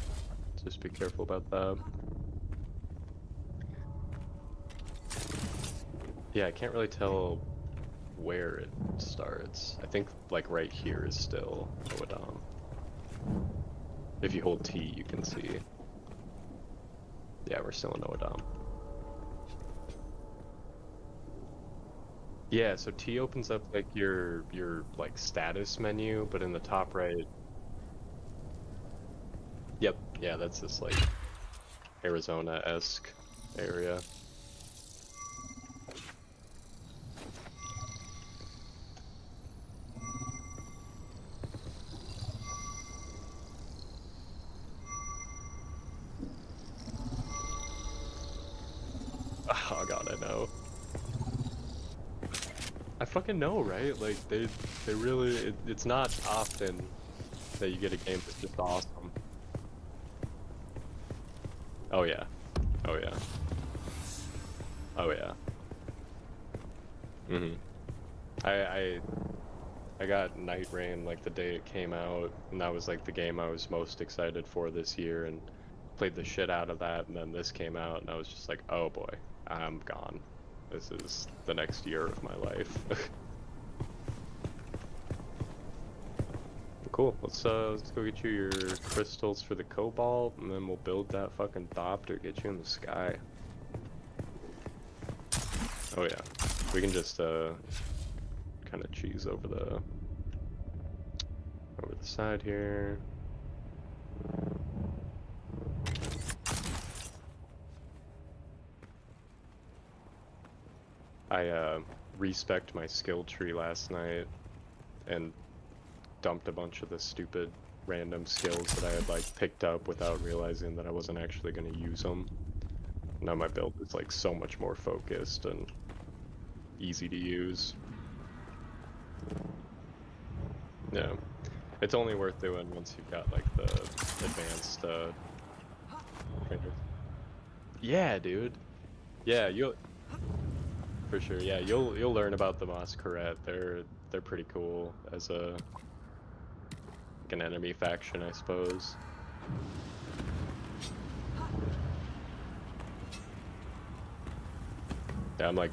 Just be careful about that. Yeah, I can't really tell where it starts. I think like right here is still Oadam. If you hold T, you can see. Yeah, we're still in Oadam. Yeah, so T opens up like your like status menu, but in the top right. Yep, yeah, that's this like Arizona-esque area. fucking know, right? Like they really it's not often that you get a game that's just awesome. Oh yeah. Oh yeah. Oh yeah. Mhm. I got Night Rain like the day it came out, and that was like the game I was most excited for this year, and played the shit out of that, and then this came out and I was just like, oh boy, I'm gone. This is the next year of my life. Cool. Let's go get you your crystals for the cobalt, and then we'll build that fucking thopter, get you in the sky. Oh yeah. We can just kind of cheese over the side here. I respec'd my skill tree last night and dumped a bunch of the stupid random skills that I had like picked up without realizing that I wasn't actually going to use them. Now my build is like so much more focused and easy to use. Yeah, it's only worth doing once you've got like the advanced trainer. Yeah, dude. Yeah, you'll for sure. Yeah, you'll learn about the Masquerade. They're pretty cool as a like an enemy faction, I suppose. Yeah, I'm like,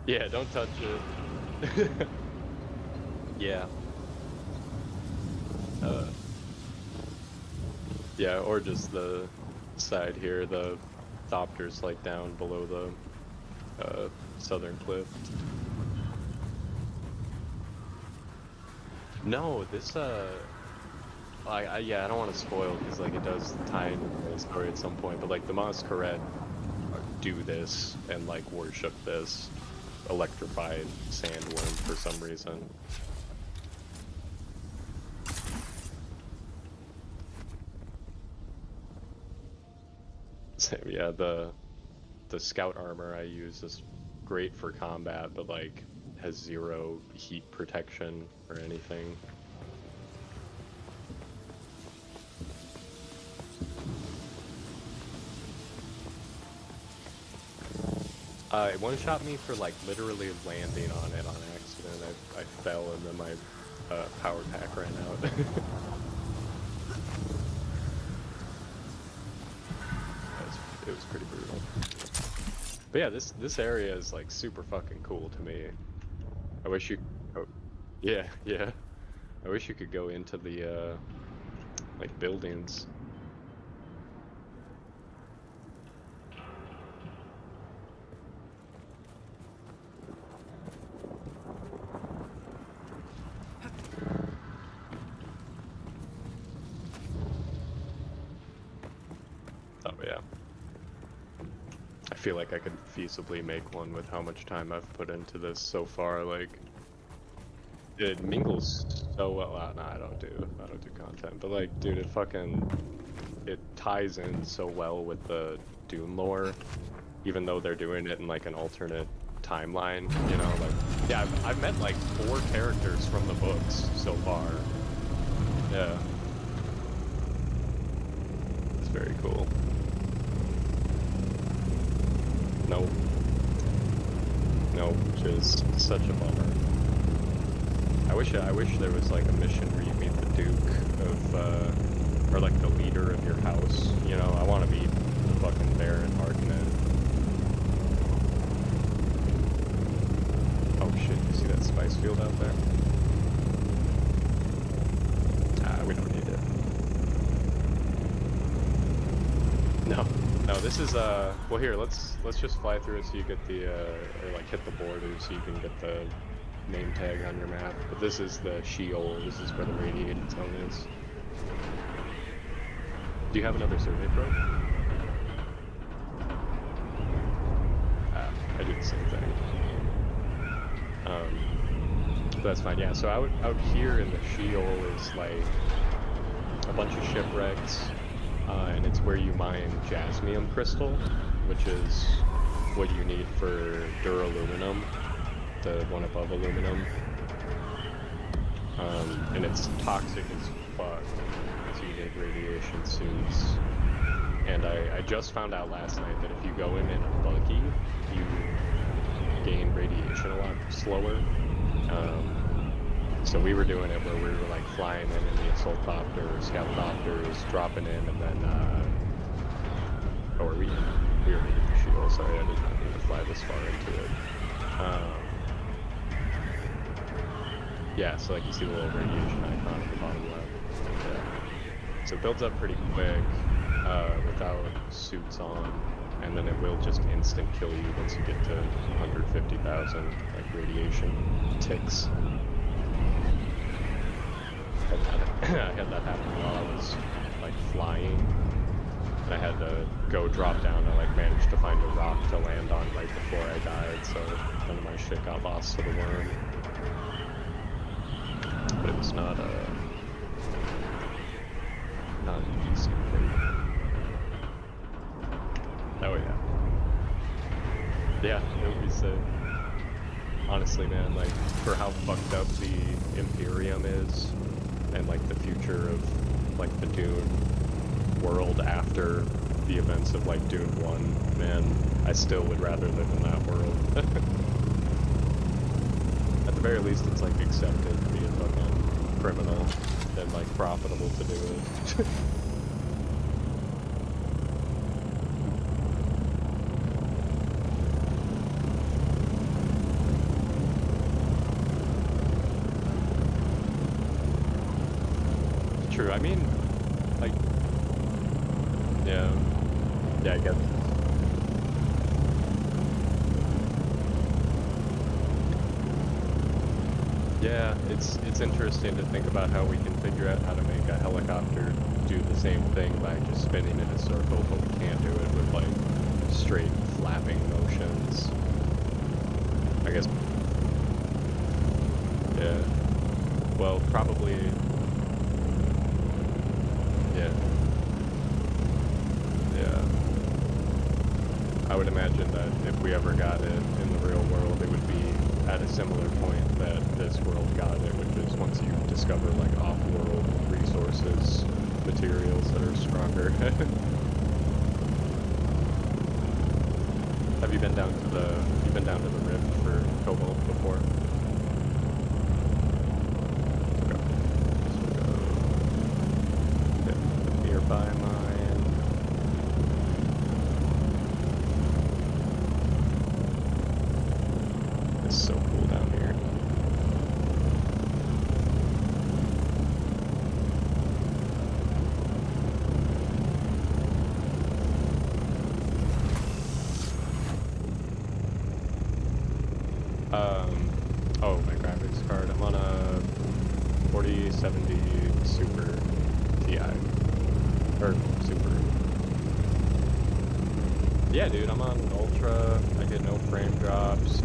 yeah, don't touch it. Yeah. Yeah, or just the side here, the Thopter's like down below the southern cliff. No, this yeah, I don't want to spoil because like it does tie into the story at some point, but like the Masquerade do this and like worship this electrified sandworm for some reason. Same, yeah, the scout armor I use is great for combat, but like has zero heat protection or anything. It one-shot me for like literally landing on it on accident. I fell and then my power pack ran out. It was pretty brutal. But yeah, this area is like super fucking cool to me. I wish you, oh, yeah. I wish you could go into the like buildings. Oh yeah. I feel like I could feasibly make one with how much time I've put into this so far. Like, it mingles so well. Nah, I don't do content, but like, dude, it ties in so well with the Dune lore, even though they're doing it in like an alternate timeline. You know, like, yeah, I've met like 4 characters from the books so far. Yeah, it's very cool. Nope, which is such a bummer. I wish there was like a mission where you meet the Duke of, or like the leader of your house. You know, I want to meet the fucking Baron Harkonnen. Oh shit! You see that spice field out there? We don't need it. No, this is well here, let's just fly through it so you get the or like hit the border so you can get the name tag on your map. But this is the Sheol, this is where the radiated zone is. Do you have another survey pro? I do the same thing. But that's fine, yeah. So out here in the Sheol is like a bunch of shipwrecks. And it's where you mine jasmium crystal, which is what you need for duraluminum. the one above aluminum. And it's toxic as fuck, so you need radiation suits. And I just found out last night that if you go in a buggy, you gain radiation a lot slower. So we were doing it where we were like flying in the assault copter or scout copters, dropping in, and then, we were in the shield, sorry, I did not need to fly this far into it. Yeah, so like you see the little radiation icon at the bottom left. Yeah. So it builds up pretty quick without suits on, and then it will just instant kill you once you get to 150,000 like radiation ticks. I had that happen while I was like flying, and I had to go drop down. I like managed to find a rock to land on right before I died, so none of my shit got lost to the worm. But it was not an easy thing. Oh yeah. Yeah, it would be sick. Honestly, man, like, for how fucked up the Imperium is, and like the future of like the Dune world after the events of like Dune 1, man, I still would rather live in that world. At the very least, it's like accepted to be a fucking criminal and like profitable to do it. True, I mean, like, yeah, I guess. Yeah, it's interesting to think about how we can figure out how to make a helicopter do the same thing by just spinning in a circle, but we can't do it with like straight flapping motions. I guess. Yeah. Well, probably. Yeah. Yeah. I would imagine that if we ever got it in the real world, it would be at a similar point that this world got it, which is once you discover like off-world resources, materials that are stronger. Have you been down to the rift for Cobalt before? Nearby mine. It's so cool down here. Oh, my graphics card. I'm on a 4070 Super TI. Or Super. Yeah, dude, I'm on Ultra. I get no frame drops,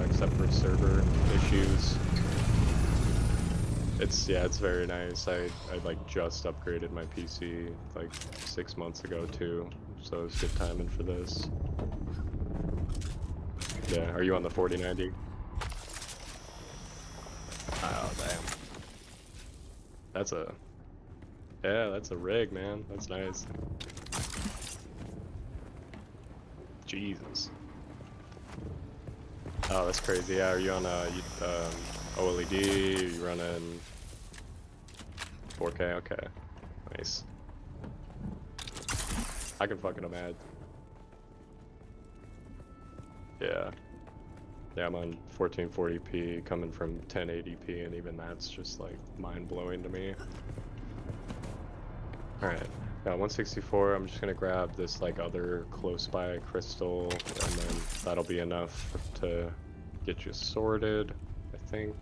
except for server issues. It's very nice. I like just upgraded my PC like 6 months ago too, so it's good timing for this. Yeah, are you on the 4090? Oh, damn. That's a rig, man. That's nice. Jesus. Oh, that's crazy. Yeah, are you on OLED? Are you running 4K? Okay. Nice. I can fucking imagine. Yeah. Yeah, I'm on 1440p coming from 1080p, and even that's just like mind-blowing to me. Alright, got 164. I'm just gonna grab this like other close by crystal, and then that'll be enough to get you sorted, I think.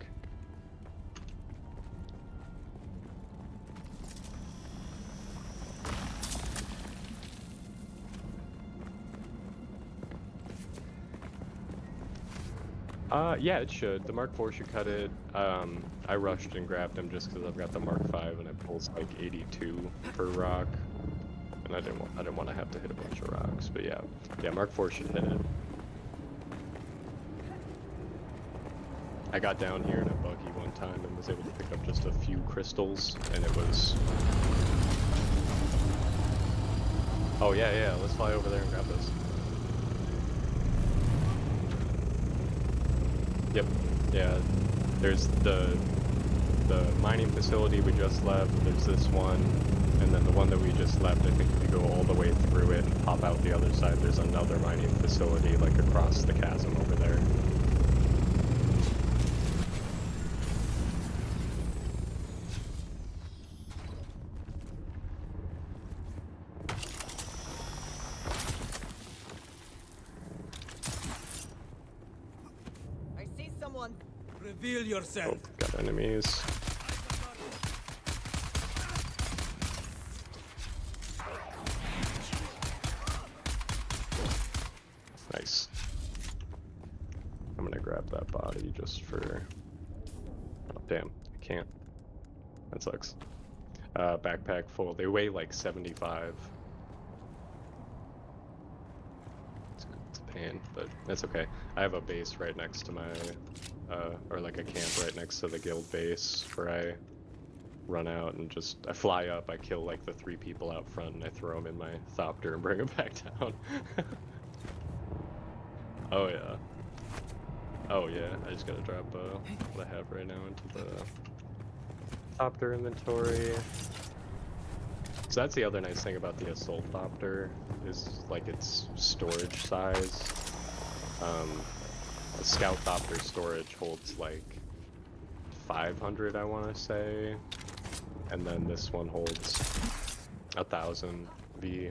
Yeah, it should. The Mark IV should cut it. I rushed and grabbed him just because I've got the Mark V and it pulls like 82 per rock, and I didn't want to have to hit a bunch of rocks. But yeah, Mark IV should hit it. I got down here in a buggy one time and was able to pick up just a few crystals, and it was... Oh yeah, let's fly over there and grab this. Yep, yeah, there's the mining facility we just left, there's this one, and then the one that we just left, I think if you go all the way through it and pop out the other side, there's another mining facility like across the chasm over there. I see someone. Reveal yourself. Oh, got enemies. Nice. I'm gonna grab that body just for... Oh, damn, I can't. That sucks. Backpack full. They weigh like 75. It's a pain, but that's okay. I have a base right next to my... or like a camp right next to the guild base where I run out and just... I fly up, I kill like the 3 people out front, and I throw them in my thopter and bring them back down. Oh yeah. Oh yeah, I just gotta drop what I have right now into the thopter inventory. So that's the other nice thing about the assault thopter, is like its storage size. The scout thopter storage holds like 500, I want to say, and then this one holds 1,000 V.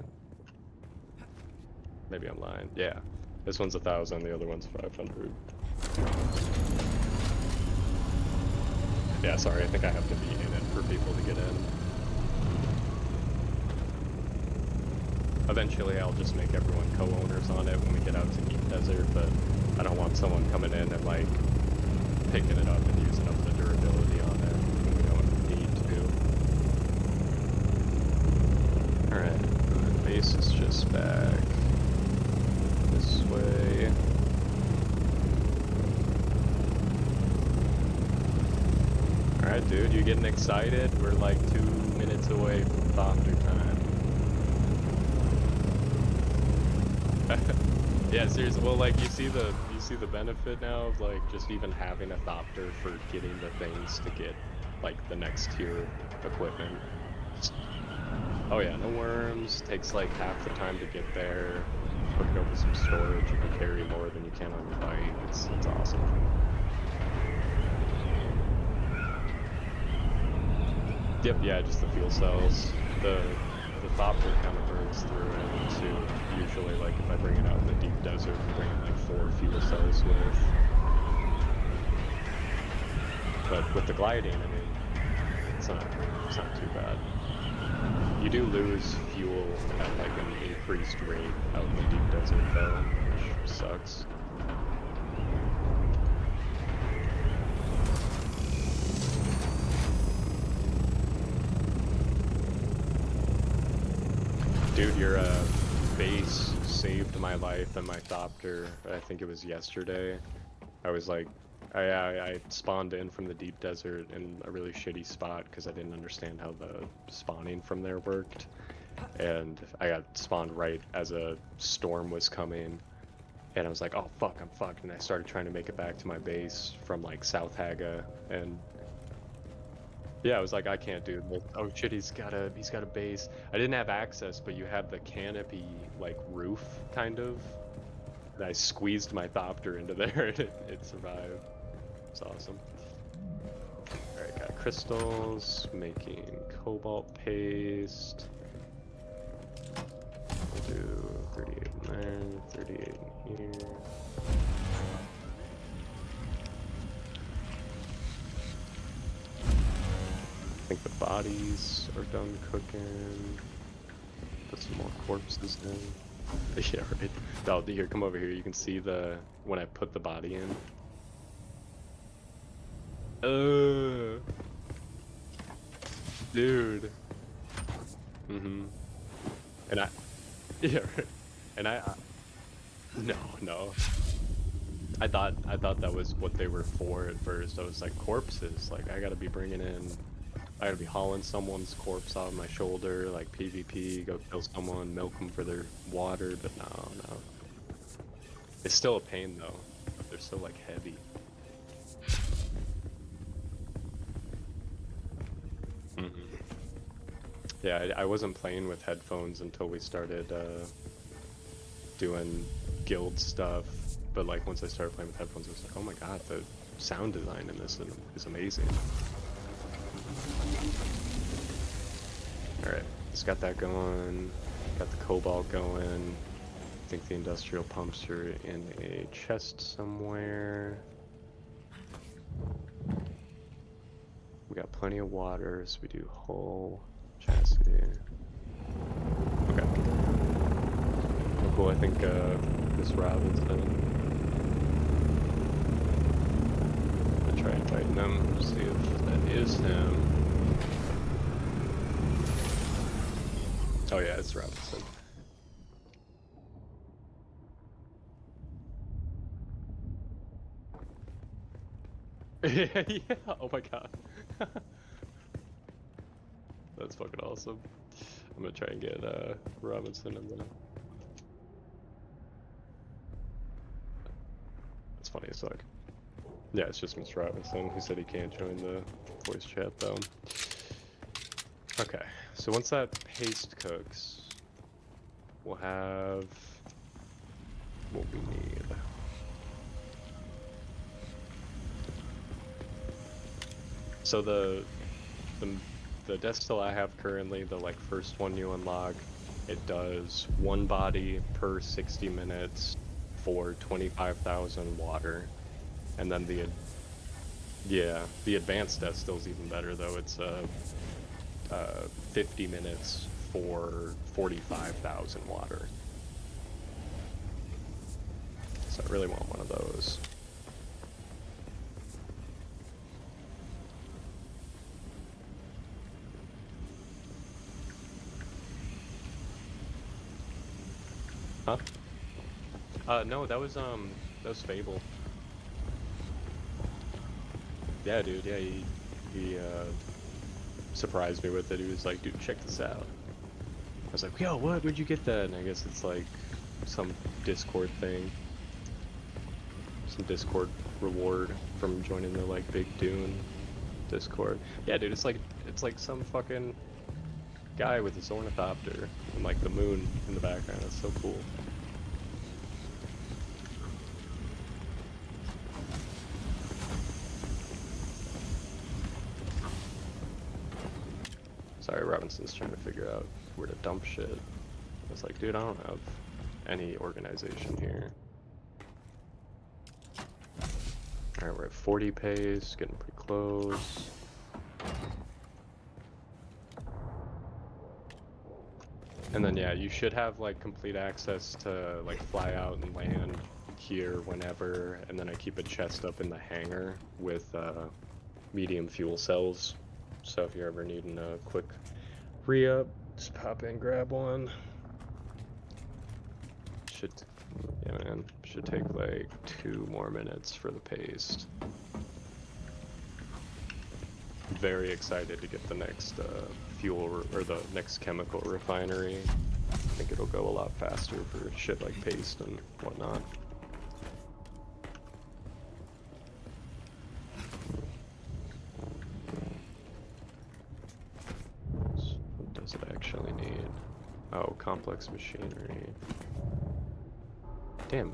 Maybe I'm lying. Yeah. This one's 1,000, the other one's 500. Yeah, sorry, I think I have to be in it for people to get in. Eventually I'll just make everyone co-owners on it when we get out to Deep Desert, but I don't want someone coming in and like picking it up and using up the durability on it when we don't need to. Alright, the base is just back this way. Alright, dude, you getting excited? We're like 2 minutes away from thopter time. Yeah, seriously. Well, like you see the benefit now of like just even having a thopter for getting the things to get like the next tier equipment. Oh yeah, no worms. Takes like half the time to get there. Hook it up with some storage. You can carry more than you can on your bike. It's awesome. Yep, yeah, just the fuel cells. The thopter kind of burns through it too. Usually, like if I bring it out in the deep desert, I'm bringing like 4 fuel cells with. But with the gliding, I mean, it's not too bad. You do lose fuel at like an increased rate out in the deep desert though, which sucks. Dude, your base saved my life and my thopter. I think it was yesterday. I was like, I spawned in from the deep desert in a really shitty spot because I didn't understand how the spawning from there worked. And I got spawned right as a storm was coming. And I was like, oh fuck, I'm fucked. And I started trying to make it back to my base from like South Haga. And yeah, I was like, I can't do it. Oh shit, he's got a base. I didn't have access, but you have the canopy like roof kind of. And I squeezed my thopter into there and it survived. It's awesome. Alright, got crystals, making cobalt paste. We'll do 38 in there, 38 in here. I think the bodies are done cooking. Put some more corpses in. Yeah, right. Oh, here, come over here. You can see when I put the body in. Dude. And yeah, right. And no. I thought that was what they were for at first. I was like, corpses. Like I gotta be hauling someone's corpse off my shoulder, like PvP, go kill someone, milk them for their water. But no, no. It's still a pain though. They're still like heavy. Yeah, I wasn't playing with headphones until we started doing guild stuff. But like once I started playing with headphones, I was like, oh my god, the sound design in this is amazing. Alright, just got that going. Got the cobalt going. I think the industrial pumps are in a chest somewhere. We got plenty of water, so we do hull, chassis. Okay. Oh, cool, I think Miss Robinson. I'll try inviting them, see if that is him. Oh yeah, it's Robinson. Yeah, oh my god. That's fucking awesome. I'm gonna try and get Robinson in there. That's funny as fuck. Yeah, it's just Mr. Robinson. He said he can't join the voice chat though. Okay, so once that paste cooks, we'll have what we need. So the destil I have currently, the like first one you unlock, it does one body per 60 minutes for 25,000 water, and then the advanced destil's even better though. It's 50 minutes for 45,000 water. So I really want one of those. Huh? No, that was Fable. Yeah, dude, yeah, he surprised me with it. He was like, dude, check this out. I was like, yo, what? Where'd you get that? And I guess it's like some Discord thing. Some Discord reward from joining the like big Dune Discord. Yeah, dude, it's like some fucking guy with his ornithopter and like the moon in the background. It's so cool. Sorry, Robinson's trying to figure out where to dump shit. I was like, dude, I don't have any organization here. Alright, we're at 40 pace, getting pretty close. And then yeah, you should have like complete access to like fly out and land here whenever, and then I keep a chest up in the hangar with medium fuel cells. So if you're ever needing a quick re-up, just pop in, grab one. Yeah man, should take like 2 more minutes for the paste. Very excited to get the next fuel or the next chemical refinery. I think it'll go a lot faster for shit like paste and whatnot. What does it actually need? Oh, complex machinery. Damn,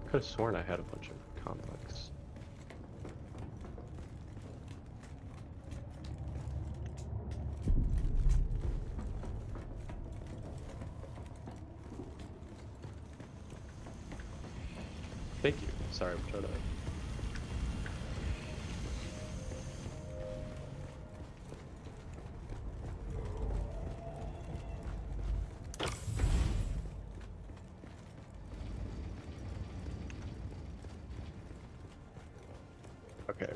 could have sworn I had a bunch of complex. Thank you. Sorry, I'm trying to... Okay.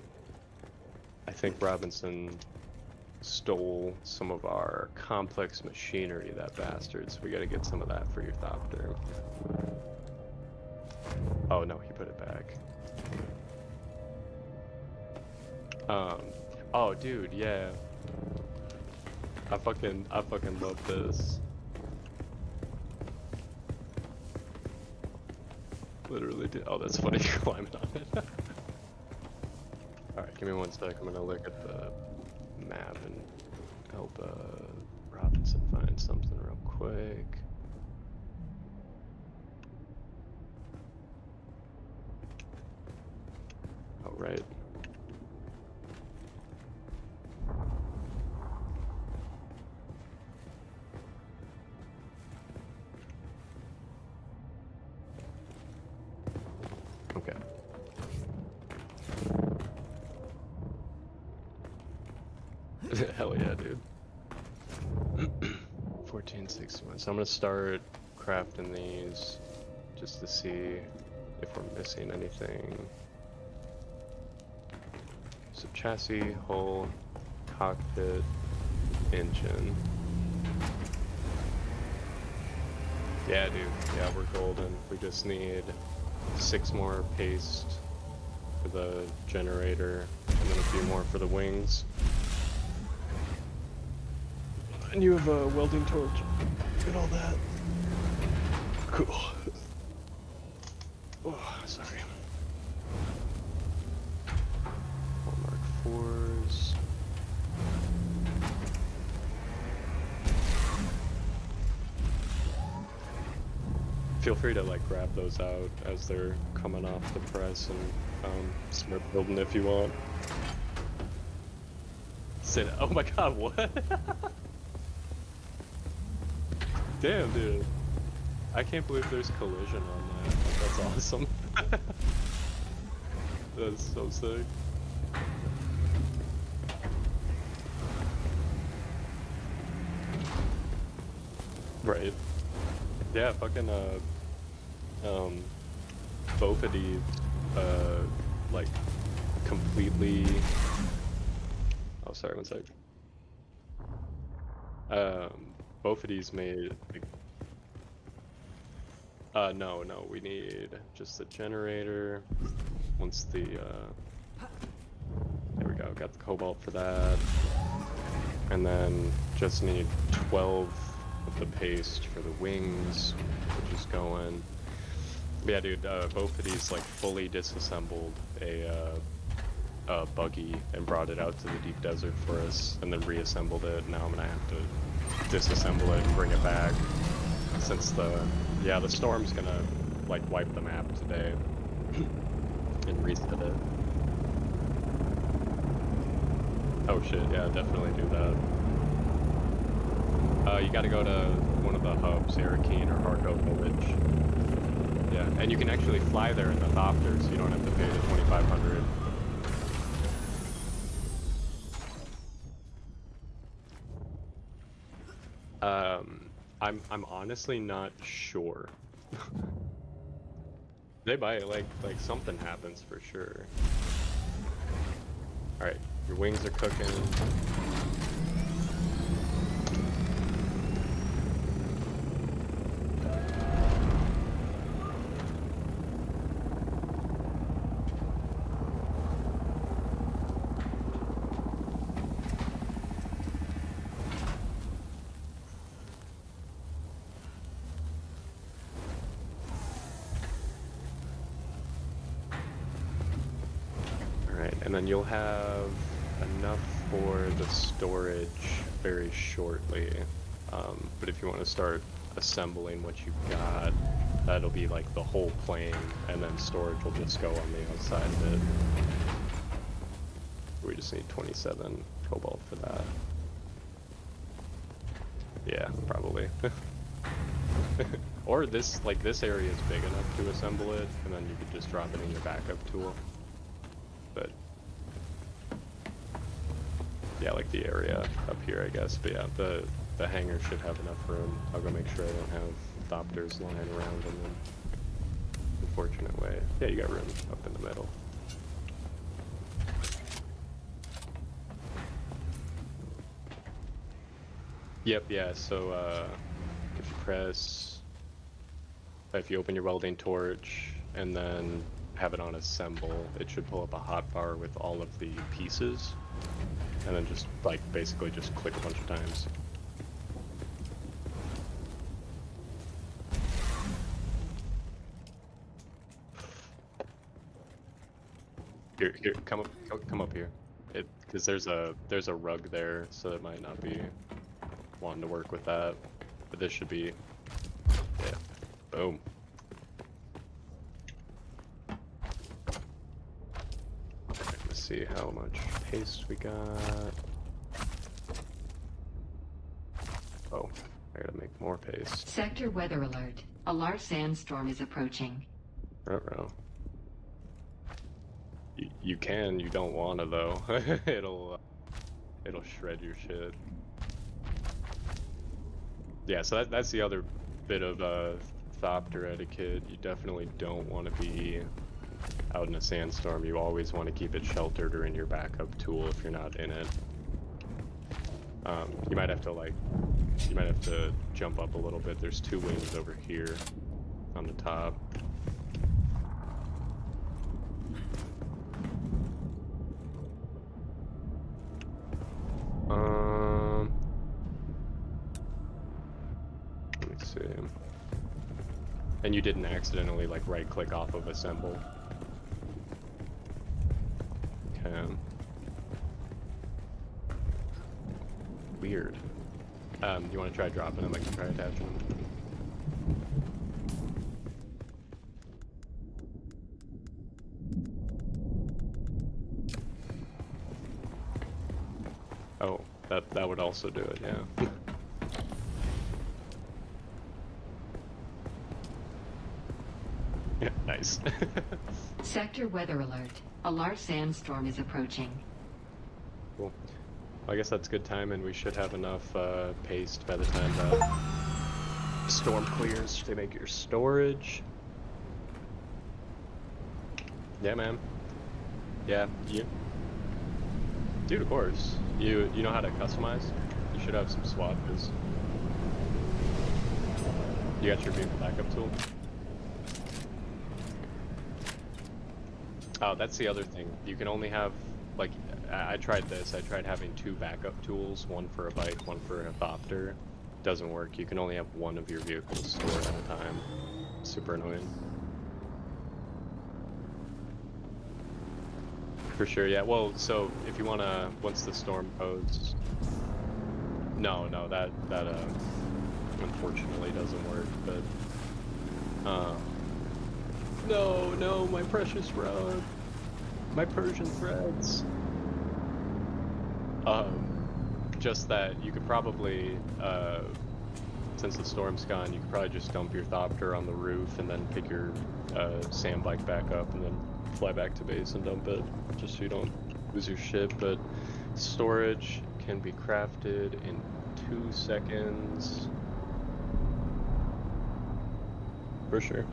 I think Robinson stole some of our complex machinery, that bastard, so we gotta get some of that for your thopter. Oh no, he put it back. Oh, dude, yeah. I fucking love this. Literally did. Oh, that's funny. Climbing on it. Alright, give me 1 sec. I'm gonna look at the map and help Robinson find something real quick. Oh, right. Okay. Hell yeah, dude. 1461. So I'm gonna start crafting these just to see if we're missing anything. So chassis, hull, cockpit, engine. Yeah, dude. Yeah, we're golden. We just need 6 more paste for the generator, and then a few more for the wings. And you have a welding torch and all that. Cool. Oh, sorry. Mark 4s. Feel free to like grab those out as they're coming off the press and start building if you want. Sit. Oh my god, what? Damn, dude. I can't believe there's collision on that. That's awesome. That's so sick. Right. Yeah, fucking both of these like completely. Oh, sorry, 1 sec. Both of these made like, no, we need just the generator. Once the there we go, got the cobalt for that. And then just need 12 of the paste for the wings, which is going. Yeah, dude, both of these like fully disassembled a buggy and brought it out to the deep desert for us, and then reassembled it. Now I'm gonna have to disassemble it and bring it back, since the storm's gonna like wipe the map today and reset it. Oh shit, yeah, definitely do that. You gotta go to one of the hubs, Arakeen or Harko Village. Yeah, and you can actually fly there in the Thopter, so you don't have to pay the 2,500. I'm honestly not sure. They might, like something happens for sure. Alright, your wings are cooking. And then you'll have enough for the storage very shortly. But if you want to start assembling what you've got, that'll be like the whole plane, and then storage will just go on the outside of it. We just need 27 cobalt for that. Yeah, probably. Or this area is big enough to assemble it, and then you could just drop it in your backup tool. But yeah, like the area up here, I guess. But yeah, the hangar should have enough room. I'll go make sure I don't have Thopters lying around in an unfortunate way. Yeah, you got room up in the middle. Yep, yeah, so if you open your welding torch and then have it on assemble, it should pull up a hotbar with all of the pieces, and then just like basically just click a bunch of times. Here, come up here. Because there's a rug there, so it might not be wanting to work with that. But this should be, yeah, boom. Let's see how much paste we got. Oh, I gotta make more paste. Sector weather alert. A large sandstorm is approaching. Ruh-roh. You can, you don't wanna though. it'll shred your shit. Yeah, so that's the other bit of Thopter etiquette. You definitely don't want to be out in a sandstorm. You always want to keep it sheltered or in your backup tool if you're not in it. You might have to jump up a little bit. There's 2 wings over here on the top. Let me see. And you didn't accidentally like right click off of assemble. Okay. Weird. You want to try dropping them? I can try attaching them. Oh, that would also do it, yeah. Yeah, nice. Sector weather alert. A large sandstorm is approaching. Cool. Well, I guess that's good time, and we should have enough paste by the time the storm clears to make your storage. Yeah, man. Yeah, you. Dude, of course. You know how to customize? You should have some swatches. You got your vehicle backup tool? Oh, that's the other thing. You can only have, like, I tried this. I tried having 2 backup tools, one for a bike, one for a Thopter. Doesn't work. You can only have one of your vehicles stored at a time. Super annoying. For sure, yeah. Well, so if you wanna, once the storm goes, no, that unfortunately doesn't work. But no, my precious rug, my Persian threads. Just that you could probably, since the storm's gone, you could probably just dump your Thopter on the roof and then pick your sand bike back up and then fly back to base and dump it, just so you don't lose your shit. But storage can be crafted in 2 seconds. For sure.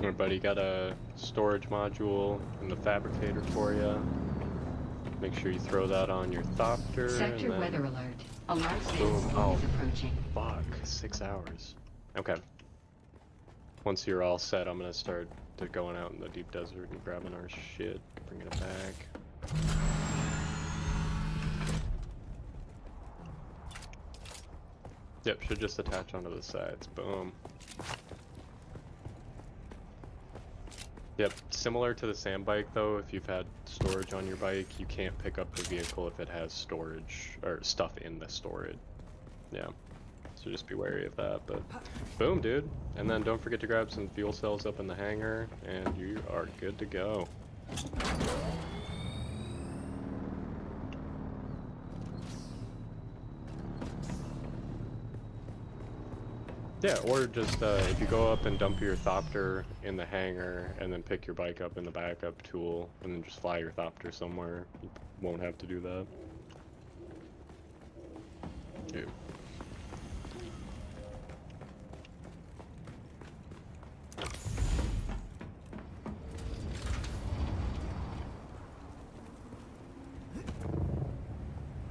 Alright, buddy, got a storage module in the fabricator for you. Make sure you throw that on your thopter. Sector and then... weather alert. A large Boom. sandstorm Oh, is approaching. fuck. 6 hours. Okay. Once you're all set, I'm gonna start going out in the deep desert and grabbing our shit, bringing it back. Yep, should just attach onto the sides. Boom. Yep, similar to the sand bike though, if you've had storage on your bike, you can't pick up the vehicle if it has storage or stuff in the storage. Yeah, so just be wary of that, but boom, dude. And then don't forget to grab some fuel cells up in the hangar, and you are good to go. Yeah, or just if you go up and dump your thopter in the hangar and then pick your bike up in the backup tool and then just fly your thopter somewhere, you won't have to do that. Ew.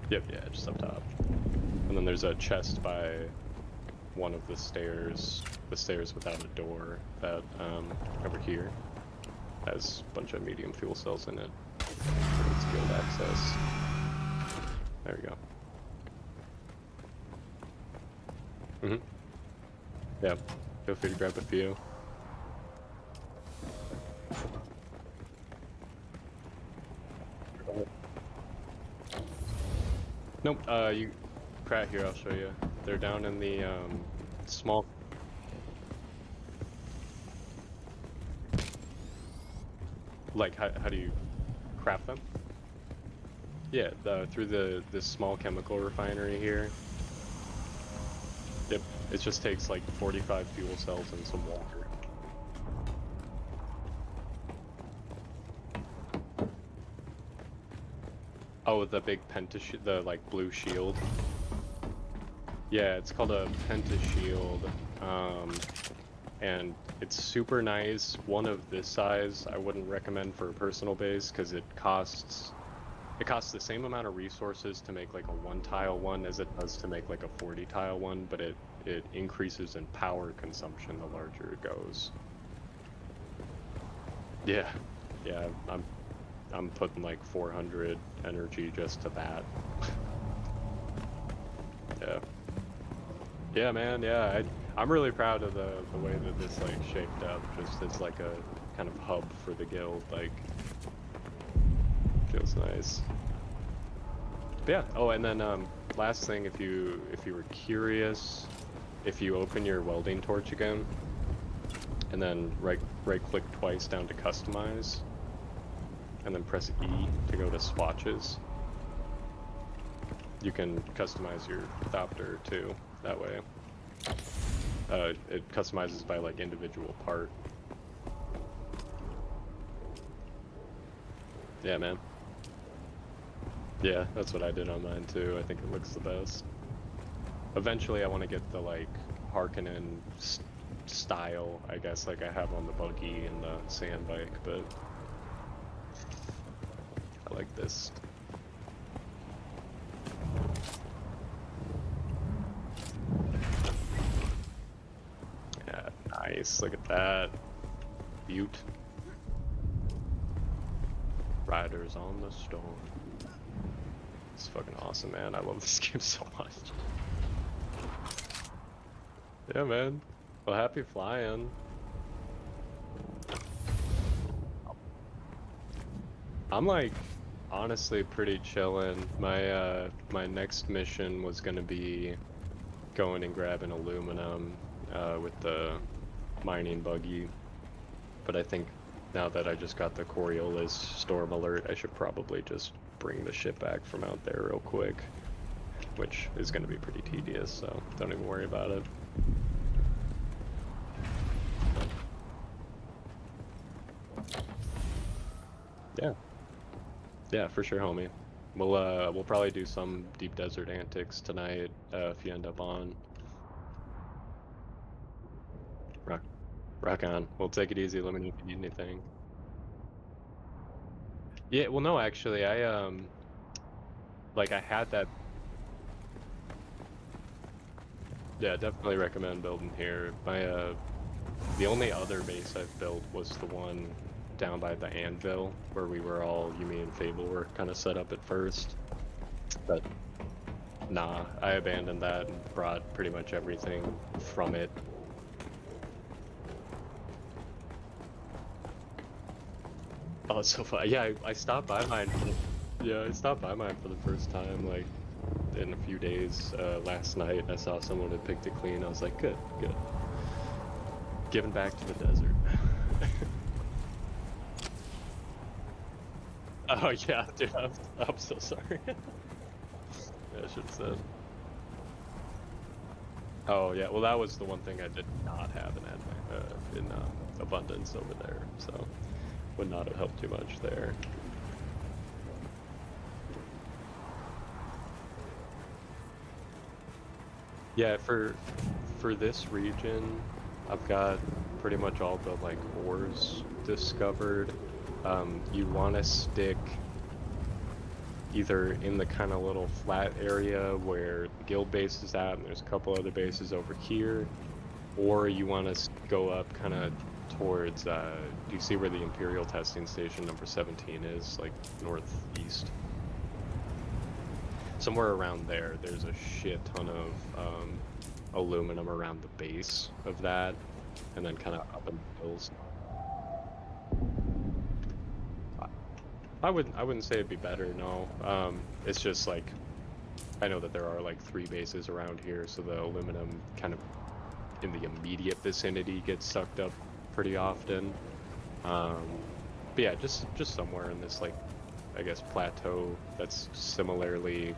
Yep, yeah, just up top. And then there's a chest by one of the stairs without a door that over here has a bunch of medium fuel cells in it. It's guild access. There we go. Yeah, feel free to grab a few. Nope, you Pratt here, I'll show you. They're down in the small. Like how do you craft them? Yeah, through this small chemical refinery here. Yep, it just takes like 45 fuel cells and some water. Oh, the big the like blue shield. Yeah, it's called a pentashield, and it's super nice. One of this size I wouldn't recommend for a personal base because it costs the same amount of resources to make like a 1-tile one as it does to make like a 40-tile one, but it increases in power consumption the larger it goes. Yeah, I'm putting like 400 energy just to that. Yeah. Yeah, man, yeah, I'm really proud of the way that this like shaped up, just as like a kind of hub for the guild, like, feels nice. But yeah, oh, and then last thing, if you were curious, if you open your welding torch again, and then right click twice down to customize, and then press E to go to swatches, you can customize your thopter too. That way, it customizes by like individual part. Yeah, man. Yeah, that's what I did on mine too. I think it looks the best. Eventually, I want to get the like Harkonnen style, I guess, like I have on the buggy and the sand bike, but I like this. Nice, look at that. Butte. Riders on the Storm. It's fucking awesome, man. I love this game so much. Yeah, man. Well, happy flying. I'm like, honestly pretty chillin'. My next mission was gonna be going and grabbing aluminum with the mining buggy, but I think now that I just got the Coriolis storm alert, I should probably just bring the ship back from out there real quick, which is going to be pretty tedious, so don't even worry about it. Yeah, for sure, homie. We'll probably do some deep desert antics tonight if you end up on. Rock on. We'll take it easy. Let me know if you need anything. Yeah, well, no, actually, like I had that. Yeah, definitely recommend building here. The only other base I've built was the one down by the anvil, where we were all, you, me, and Fable were kind of set up at first. But nah, I abandoned that and brought pretty much everything from it. Oh, it's so fun. Yeah, I stopped by mine. I stopped by mine for the first time, like, in a few days last night. I saw someone had picked it clean. I was like, good, good. Giving back to the desert. Oh yeah, dude, I'm so sorry. Yeah, I should have said. Oh yeah, well that was the one thing I did not have in abundance over there, so would not have helped too much there. Yeah, for this region, I've got pretty much all the like ores discovered. You want to stick either in the kind of little flat area where the guild base is at, and there's a couple other bases over here, or you want to go up kind of towards, do you see where the Imperial testing station number 17 is, like northeast? Somewhere around there, there's a shit ton of aluminum around the base of that, and then kind of up in the hills. I wouldn't say it'd be better, no. It's just like, I know that there are like 3 bases around here, so the aluminum kind of in the immediate vicinity gets sucked up pretty often. But yeah, just somewhere in this, like, I guess plateau that's similarly,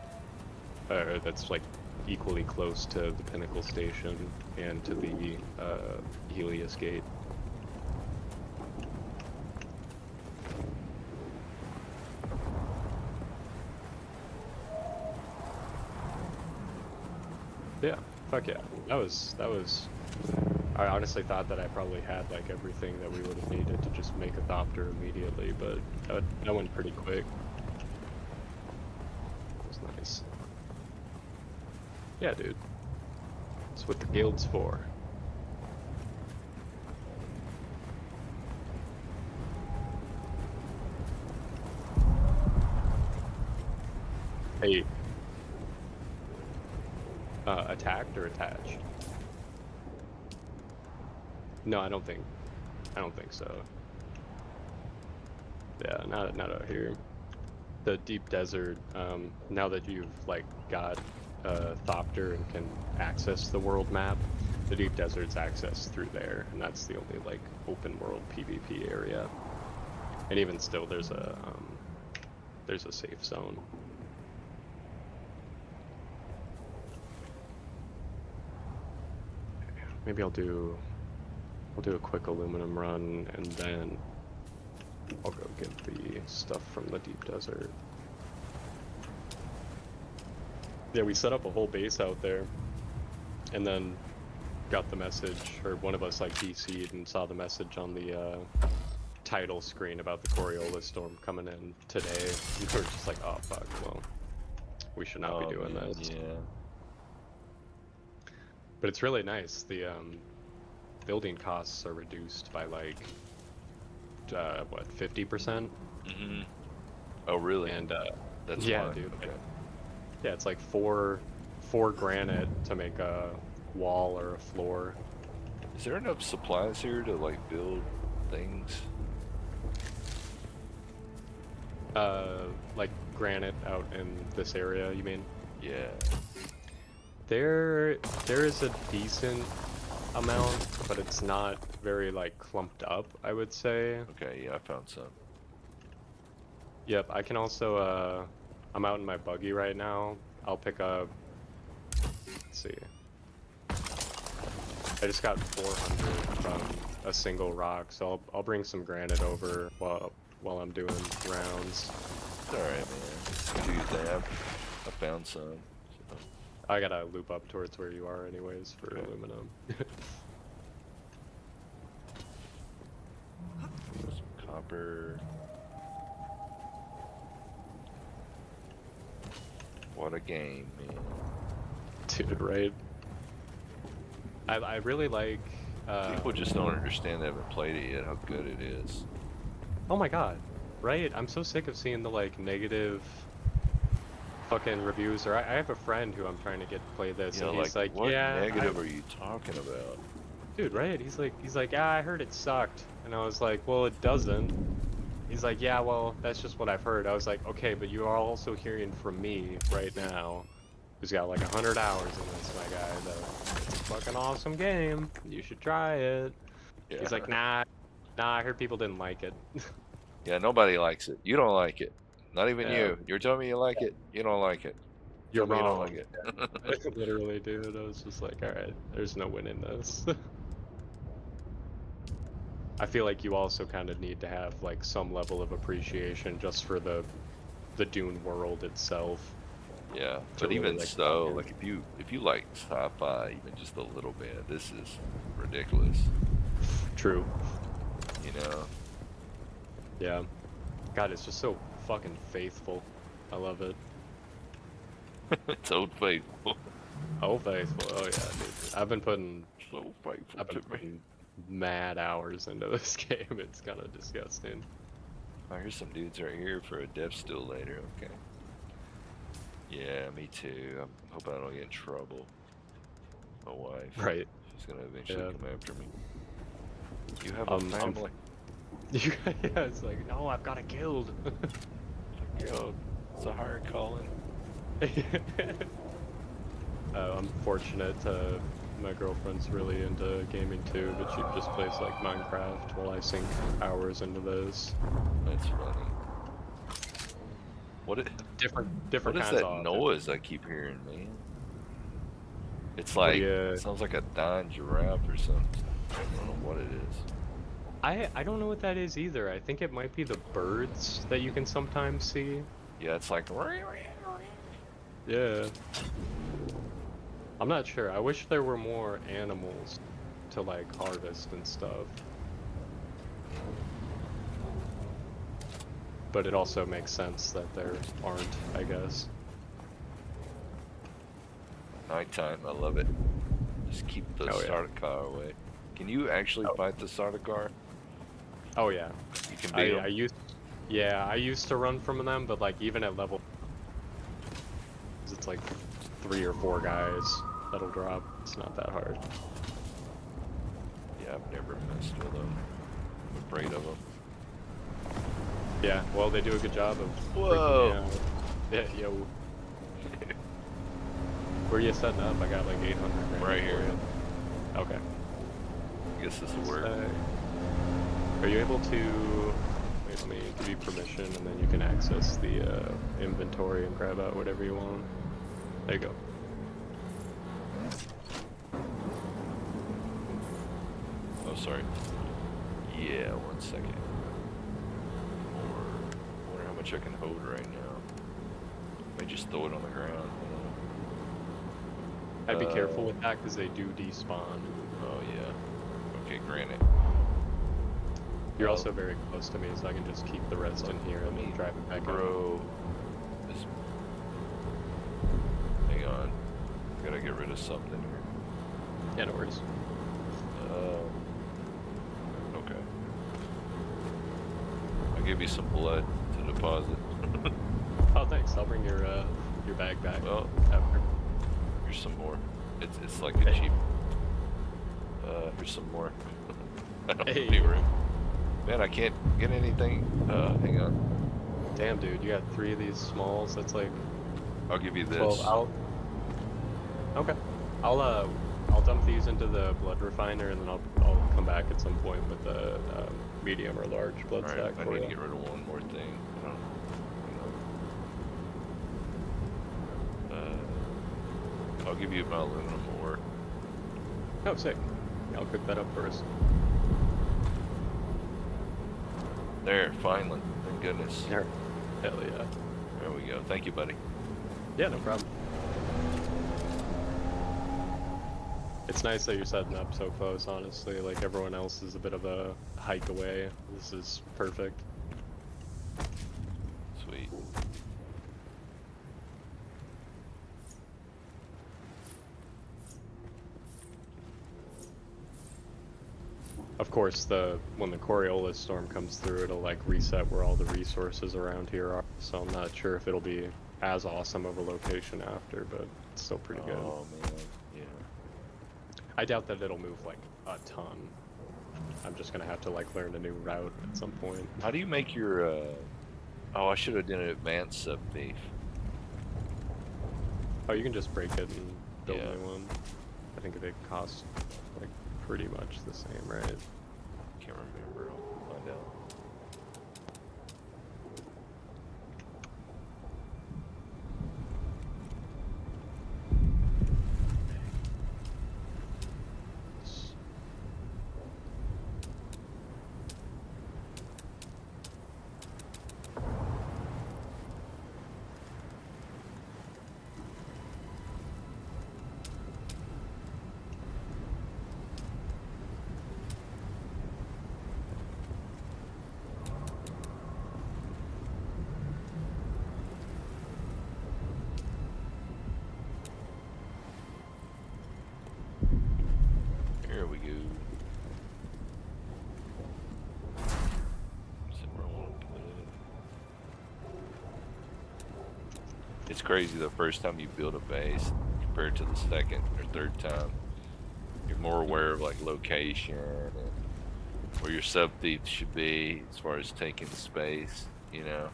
that's like equally close to the Pinnacle Station and to the Helios Gate. Yeah, fuck yeah. That was. I honestly thought that I probably had like everything that we would have needed to just make a Thopter immediately, but that went pretty quick. That was nice. Yeah, dude. That's what the guild's for. Hey. Attacked or attached? No, I don't think so. Yeah, not out here. The deep desert, now that you've like got Thopter and can access the world map, the deep desert's accessed through there, and that's the only like open world PvP area. And even still, there's a safe zone. Maybe I'll do a quick aluminum run, and then I'll go get the stuff from the deep desert. Yeah, we set up a whole base out there, and then got the message, or one of us like DC'd and saw the message on the title screen about the Coriolis storm coming in today. And we were just like, oh fuck, well, we should not be doing this. Yeah. But it's really nice. The building costs are reduced by like what, 50%? Mm-hmm. Oh really? And that's yeah, fine. dude. Okay. Yeah, it's like four granite to make a wall or a floor. Is there enough supplies here to like build things? Like granite out in this area, you mean? Yeah. There is a decent amount, but it's not very like clumped up, I would say. Okay, yeah, I found some. Yep, I can also I'm out in my buggy right now. I'll pick up, let's see. I just got 400 from a single rock, so I'll bring some granite over while I'm doing rounds. Alright, man. Dude, I found some. So. I gotta loop up towards where you are anyways for aluminum. Sniper. What a game, man. Dude, right? I really like. People just don't understand. They haven't played it yet. How good it is. Oh my god, right? I'm so sick of seeing the like negative fucking reviews. Or I have a friend who I'm trying to get to play this, Yeah, and he's like, what yeah, negative are you talking about? dude, right? He's like, ah, I heard it sucked, and I was like, well, it doesn't. He's like, yeah, well, that's just what I've heard. I was like, okay, but you are also hearing from me right now, who's got like 100 hours in this, my guy. It's a fucking awesome game. You should try it. Yeah. He's like, nah, I heard people didn't like it. Yeah, nobody likes it. You don't like it. Not even Yeah. you. You're telling me you like it. You don't like it. You're Tell me wrong. you don't like it. Literally, dude. I was just like, all right, there's no winning this. I feel like you also kind of need to have like some level of appreciation just for the Dune world itself. Yeah, To but really, even like, so, fucking- like if you like sci-fi even just a little bit, this is ridiculous. True. You know. Yeah. God, it's just so fucking faithful. I love it. It's old faithful. Oh, faithful. Oh yeah, dude. I've been putting So faithful I've been to me. putting mad hours into this game. It's kind of disgusting. Oh, here's some dudes right here for a dev stool later. Okay. Yeah, me too. I'm hoping I don't get in trouble. My wife. Right. She's gonna eventually Yeah. come after me. You have I'm- a family. Yeah, it's like, no, I've got it killed. Yo, it's a hard calling. I'm fortunate. My girlfriend's really into gaming too, but she just plays like Minecraft while I sink hours into this. That's funny. What it? Different What is kinds that of noise I keep hearing, man? It's like it sounds like a dying giraffe or something. I don't know what it is. I don't know what that is either. I think it might be the birds that you can sometimes see. Yeah, it's like. Yeah. I'm not sure. I wish there were more animals to like harvest and stuff. But it also makes sense that there aren't, I guess. Nighttime, I love it. Just keep the Oh, yeah. Sardaukar away. Can you actually fight the Sardaukar? Oh yeah. You can beat 'em? I used to run from them, but like even at level, it's like 3 or 4 guys that'll drop. It's not that hard. Yeah, I've never messed with them. I'm afraid of them. Yeah, well they do a good job of Whoa. freaking me out. Yeah, yo. Where you setting up? I got like 800 Right here. for you. Okay. I guess this will work. Are you able to... Wait, let me give you permission, and then you can access the inventory and grab out whatever you want. There you go. Oh, sorry. Yeah, 1 second. I wonder how much I can hold right now. I may just throw it on the ground. I'd be careful with that, because they do despawn. Oh, yeah. Okay, granted. You're also very close to me, so I can just keep the rest in here and then drive it back out. Bro. This... Hang on. Gotta get rid of something here. Yeah, no worries. Okay. I'll give you some blood to deposit. Oh, thanks. I'll bring your bag back. Well, after. here's some more. It's like a cheap. Here's some more. I don't have Hey. any room. Man, I can't get anything. Hang on. Damn, dude, you got 3 of these smalls. That's like I'll give you this. 12. Okay. I'll dump these into the blood refiner, and then I'll come back at some point with a medium or large blood Alright, sack I for need to you. get rid of one more thing. I'll give you my aluminum ore. Oh, sick. I'll cook that up first. There, finally. Thank goodness. Hell yeah. There we go. Thank you, buddy. Yeah, no problem. It's nice that you're setting up so close, honestly. Like, everyone else is a bit of a hike away. This is perfect. Sweet. Of course, when the Coriolis storm comes through, it'll like reset where all the resources around here are. So I'm not sure if it'll be as awesome of a location after, but it's still pretty good. Oh man, yeah. I doubt that it'll move like a ton. I'm just gonna have to like learn a new route at some point. How do you make your? Oh, I should have done an advanced sub thief. Oh, you can just break it and build Yeah. a new one. I think it costs like pretty much the same, right? Can't remember. I'll find out. Here we go. See where I want to put it. It's crazy the first time you build a base compared to the second or third time. You're more aware of like location and where your sub thief should be as far as taking space, you know.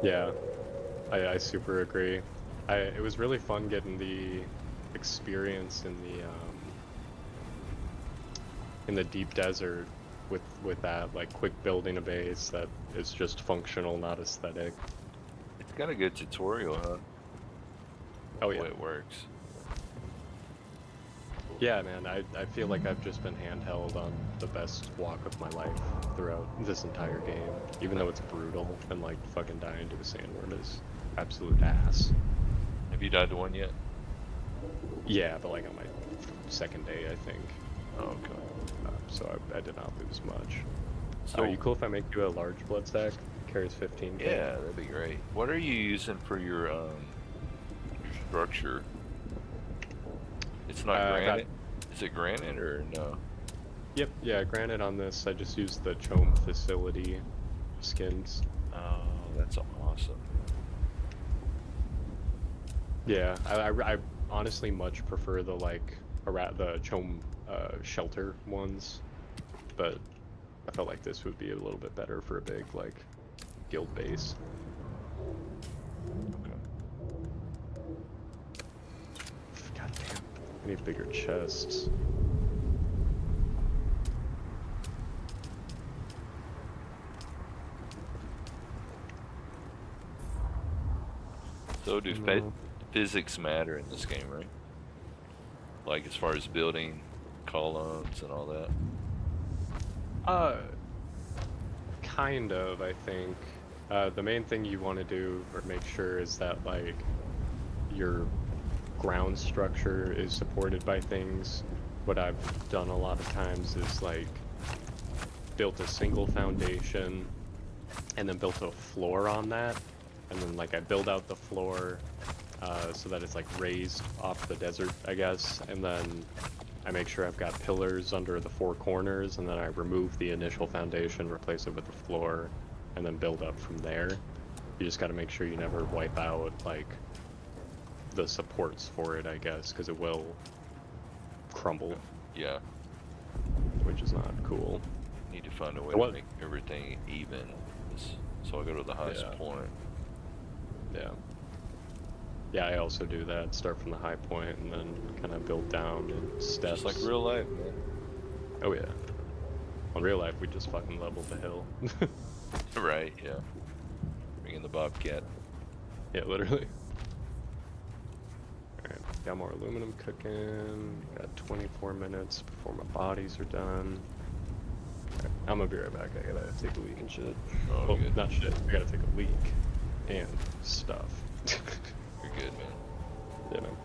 Yeah, I super agree. It was really fun getting the experience in the deep desert with that, like quick building a base that is just functional, not aesthetic. It's got a good tutorial, huh? Oh The yeah. way it works. Yeah, man, I feel like I've just been handheld on the best walk of my life throughout this entire game. Even though it's brutal and like fucking dying to a sandworm is absolute ass. Have you died to one yet? Yeah, but like on my second day, I think. Oh, okay. So I did not lose much. So Are you cool if I make you a large blood stack? Carries 15. yeah, that'd be great. What are you using for your structure? It's not granite. Is it granite or no? Yep, yeah, granted on this, I just used the Chome facility skins. Oh, that's awesome. Yeah, I honestly much prefer the like the Chome shelter ones, but I felt like this would be a little bit better for a big like guild base. Okay. God damn, I need bigger chests. So do physics matter in this game, right? Like as far as building columns and all that? Kind of, I think. The main thing you want to do or make sure is that like your ground structure is supported by things. What I've done a lot of times is like built a single foundation and then built a floor on that, and then like I build out the floor so that it's like raised off the desert, I guess, and then I make sure I've got pillars under the four corners, and then I remove the initial foundation, replace it with the floor, and then build up from there. You just got to make sure you never wipe out like the supports for it, I guess, because it will crumble, Yeah. which is not cool. Need to find a way What- to make everything even. So I go to the highest Yeah. point. Yeah. Yeah, I also do that. Start from the high point and then kind of build down in steps. Just like real life, man. Oh yeah. On real life, we just fucking leveled the hill. Right, yeah. Bring in the Bobcat. Yeah, literally. Alright, got more aluminum cooking. Got 24 minutes before my bodies are done. Alright, I'm gonna be right back. I gotta take a leak and shit. Oh, Well, good. not shit. I gotta take a leak. And stuff. You're good, man. Yeah, man.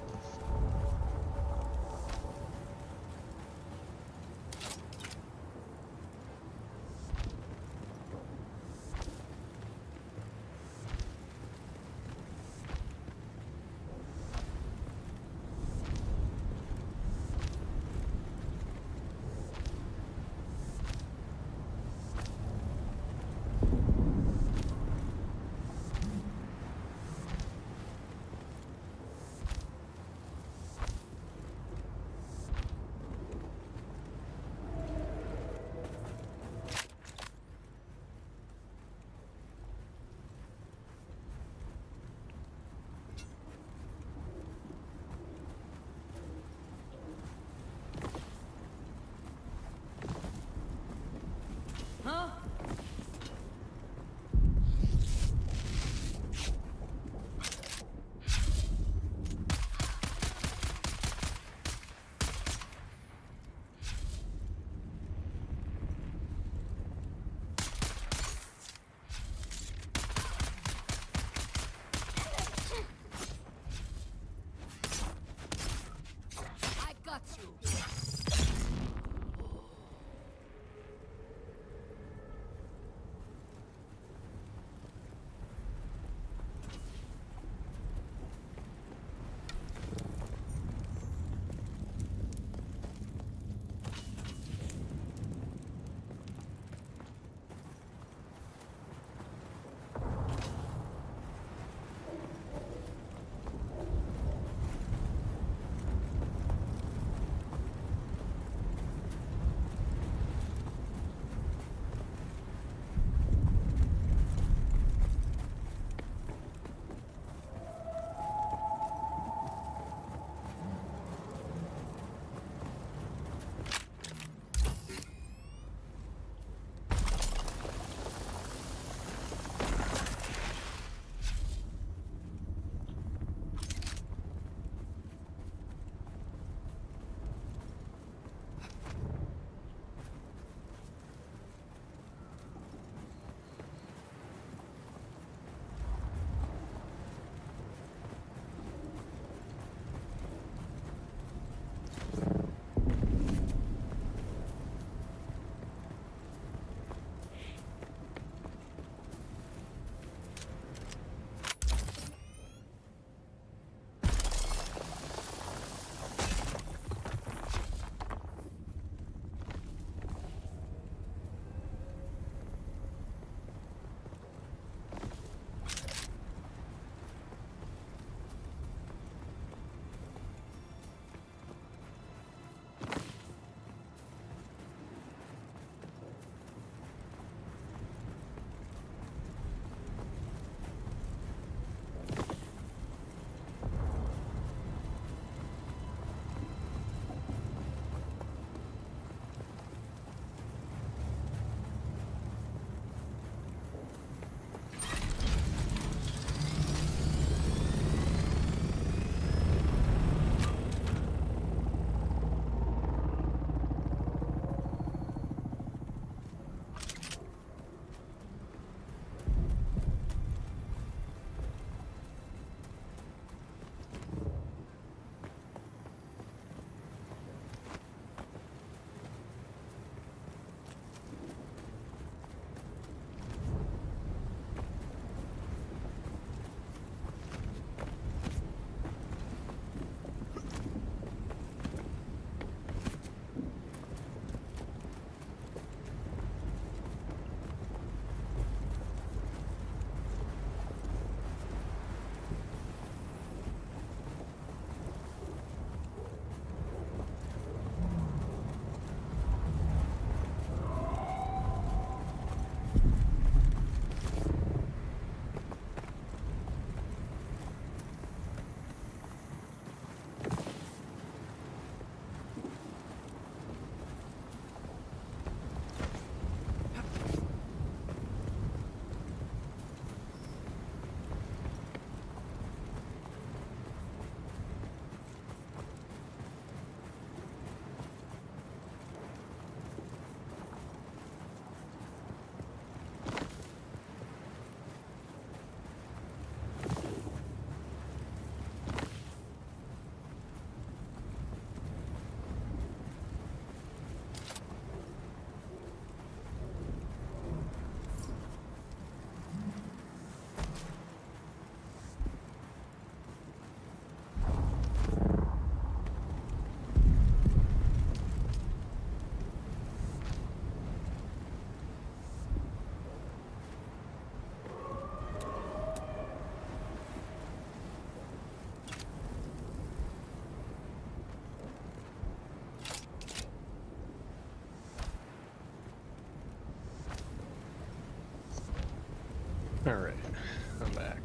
I'm back.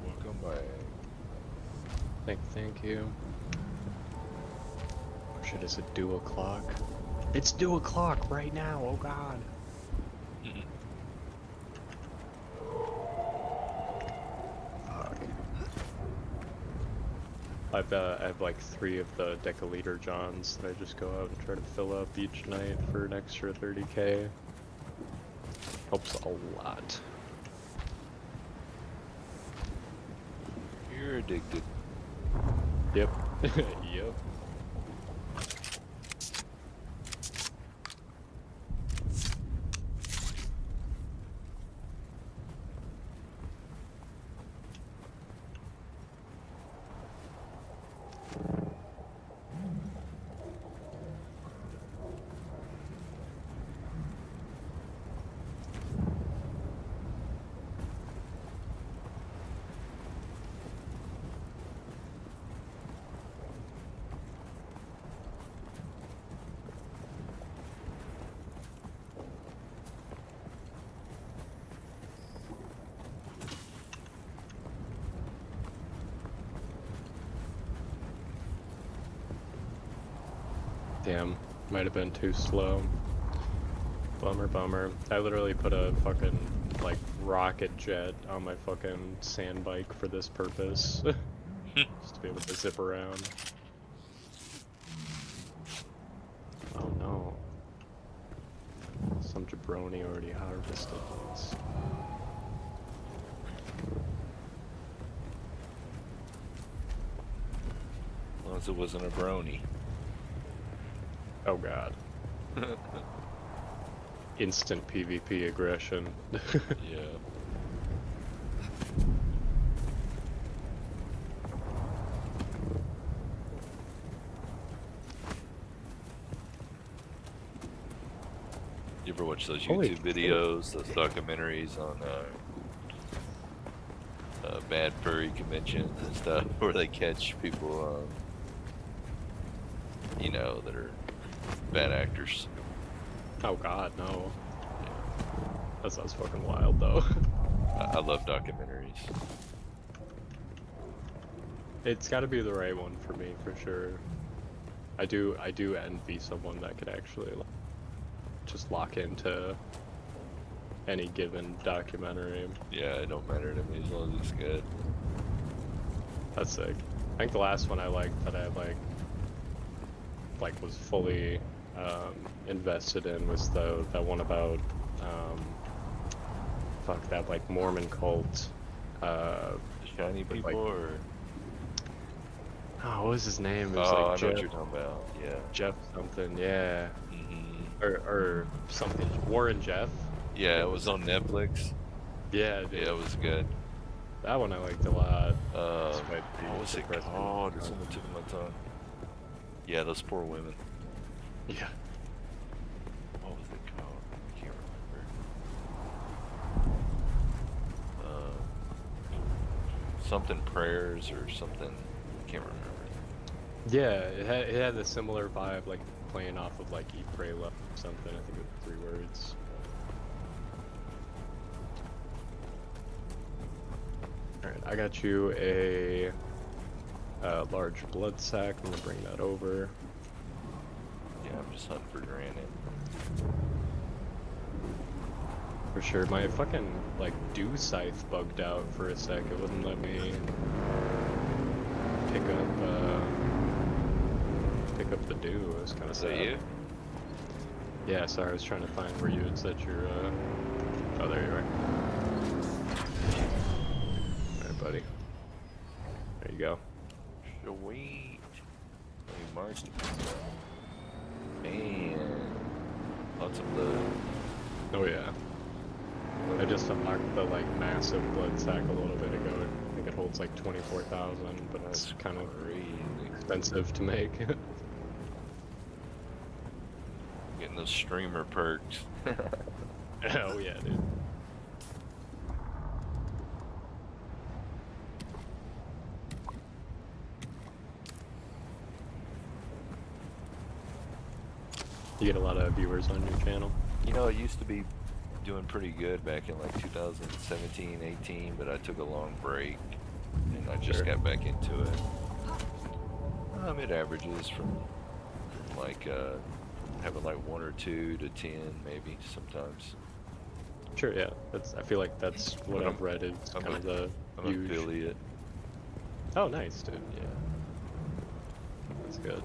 Welcome back. Thank you. Or shit, is it 2 o'clock? It's 2 o'clock right now, oh god. Fuck. I have like 3 of the deciliter Johns that I just go out and try to fill up each night for an extra 30k. Helps a lot. You're addicted. Yep. Yep. Damn, might have been too slow. Bummer, bummer. I literally put a fucking, like, rocket jet on my fucking sand bike for this purpose. Just to be able to zip around. Oh no. Some jabroni already harvested these. As long as it wasn't a brony. Oh god. Instant PvP aggression. Yeah. You ever watch those Holy YouTube videos, those documentaries on bad furry conventions and stuff, where they catch people, you know, that are bad actors? Oh god, no. That sounds fucking wild though. I love documentaries. It's gotta be the right one for me, for sure. I do envy someone that could actually like, just lock into any given documentary. Yeah, it don't matter to me as long as it's good. That's sick. I think the last one I liked that I like was fully invested in was that one about fuck that like Mormon cult. The shiny people, like, or oh, what was his name? It was oh, like I know Jeff, what you're talking about. Yeah. Jeff something, yeah, Hmm. or something. Warren Jeff. Yeah, it was on Netflix. Yeah, dude. Yeah, it was good. That one I liked a lot. What was it called? It's on the tip of my tongue. Yeah, those poor women. Yeah. What was it called? I can't remember. Something prayers or something. I can't remember. Yeah, it had a similar vibe, like playing off of like Eat, Pray, Love or something. I think it was 3 words. Alright, I got you a large blood sack. I'm gonna bring that over. Yeah, I'm just hunting for granite. For sure. My fucking like dew scythe bugged out for a sec. It wouldn't let me pick up the dew. It was kind of Is that sad. you? Yeah, sorry. I was trying to find where you had said your. Oh, there you are. Alright, buddy. There you go. Sweet. Hey, Marky. Man. Lots of blood. Oh yeah. I just unlocked the like massive blood sack a little bit ago. I think it holds like 24,000, but it's That's kind of crazy. expensive to make. Getting those streamer perks. Oh yeah, dude. You get a lot of viewers on your channel. You know, it used to be doing pretty good back in like 2017, 18, but I took a long break and I just Sure. got back into it. It averages from like having like 1 or 2 to 10 maybe sometimes. Sure, yeah. I feel like that's what But I've read is I'm kind of the I'm an huge. affiliate. Oh, nice, dude. Yeah. That's good.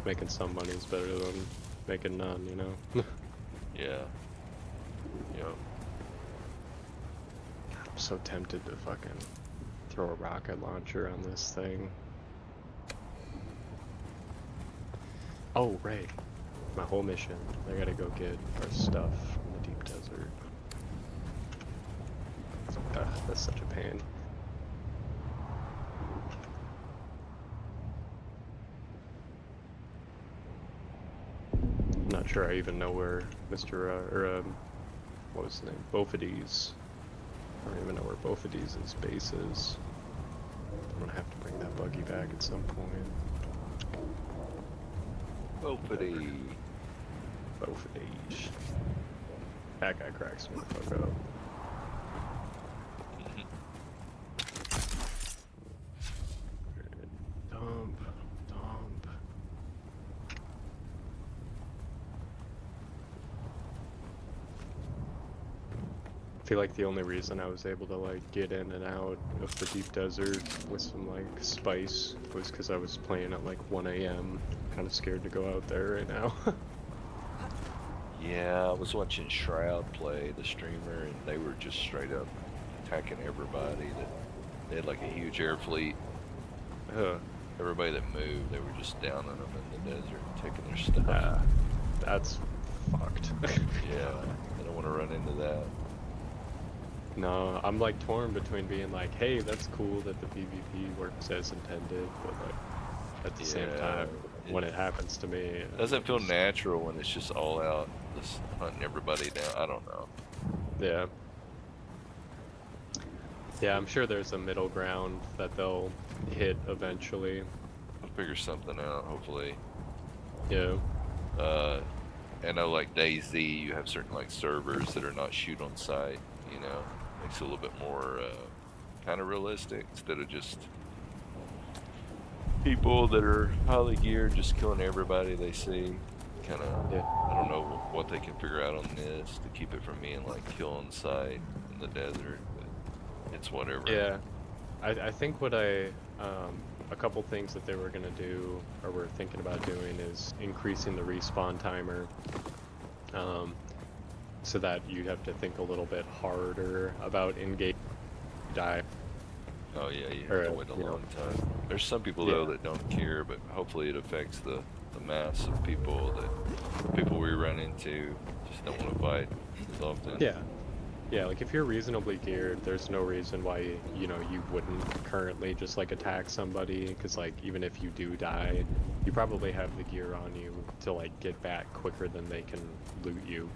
Making some money is better than making none, you know? Yeah. Yep. I'm so tempted to fucking throw a rocket launcher on this thing. Oh, right. My whole mission. I gotta go get our stuff from the deep desert. Ugh, that's such a pain. I'm not sure I even know where what was his name? Bofides. I don't even know where Bofides' base is. I'm gonna have to bring that buggy back at some point. Opening. Bofides. That guy cracks me the fuck up. Dump. I feel like the only reason I was able to like get in and out of the deep desert with some like spice was because I was playing at like 1 a.m. Kind of scared to go out there right now. Yeah, I was watching Shroud play, the streamer, and they were just straight up attacking everybody. They had like a huge air fleet. Everybody that moved, they were just downing them in the desert, taking their stuff. That's fucked. Yeah, I don't want to run into that. No, I'm like torn between being like, hey, that's cool that the PvP works as intended, but like at the same time, when it happens to me, It doesn't feel natural when it's just all out, just hunting everybody down. I don't know. Yeah. Yeah, I'm sure there's a middle ground that they'll hit eventually. I'll figure something out, hopefully. Yeah. I know like DayZ, you have certain like servers that are not shoot on site, you know, makes it a little bit more kind of realistic instead of just people that are highly geared just killing everybody they see. Kind of, Yeah. I don't know what they can figure out on this to keep it from being like kill on site in the desert, but it's whatever. Yeah. I think what a couple things that they were gonna do or were thinking about doing is increasing the respawn timer, so that you have to think a little bit harder about in-game die. Oh yeah, you Or, have to wait a you know. long time. There's some people though that don't care, but hopefully it affects the mass of people we run into just don't want to fight as often. Yeah. Yeah, like if you're reasonably geared, there's no reason why, you know, you wouldn't currently just like attack somebody, because like even if you do die, you probably have the gear on you to like get back quicker than they can loot you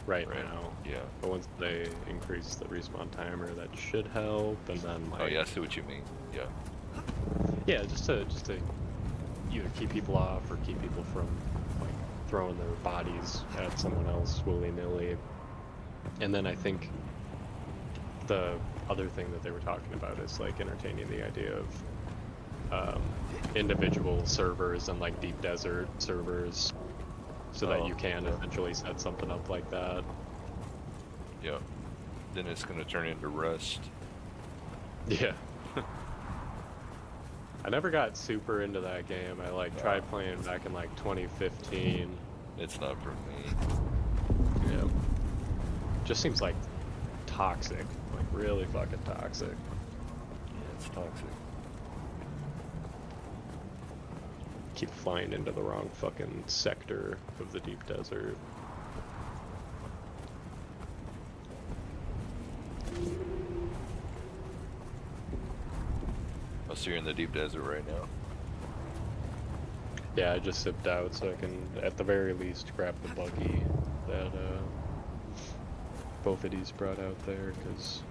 right now. Yeah. But once they increase the respawn timer, that should help, and then like Oh yeah, I see what you mean. Yeah. yeah, just to either keep people off or keep people from like throwing their bodies at someone else willy-nilly. And then I think the other thing that they were talking about is like entertaining the idea of individual servers and like deep desert servers, so that you can eventually set something up like that. Yeah. Then it's gonna turn into Rust. Yeah. I never got super into that game. I like tried playing back in like 2015. It's not for me. Yeah. Just seems like toxic, like really fucking toxic. Yeah, it's toxic. Keep flying into the wrong fucking sector of the deep desert. Oh, so you're in the deep desert right now? Yeah, I just zipped out so I can, at the very least, grab the buggy that Bofides brought out there, because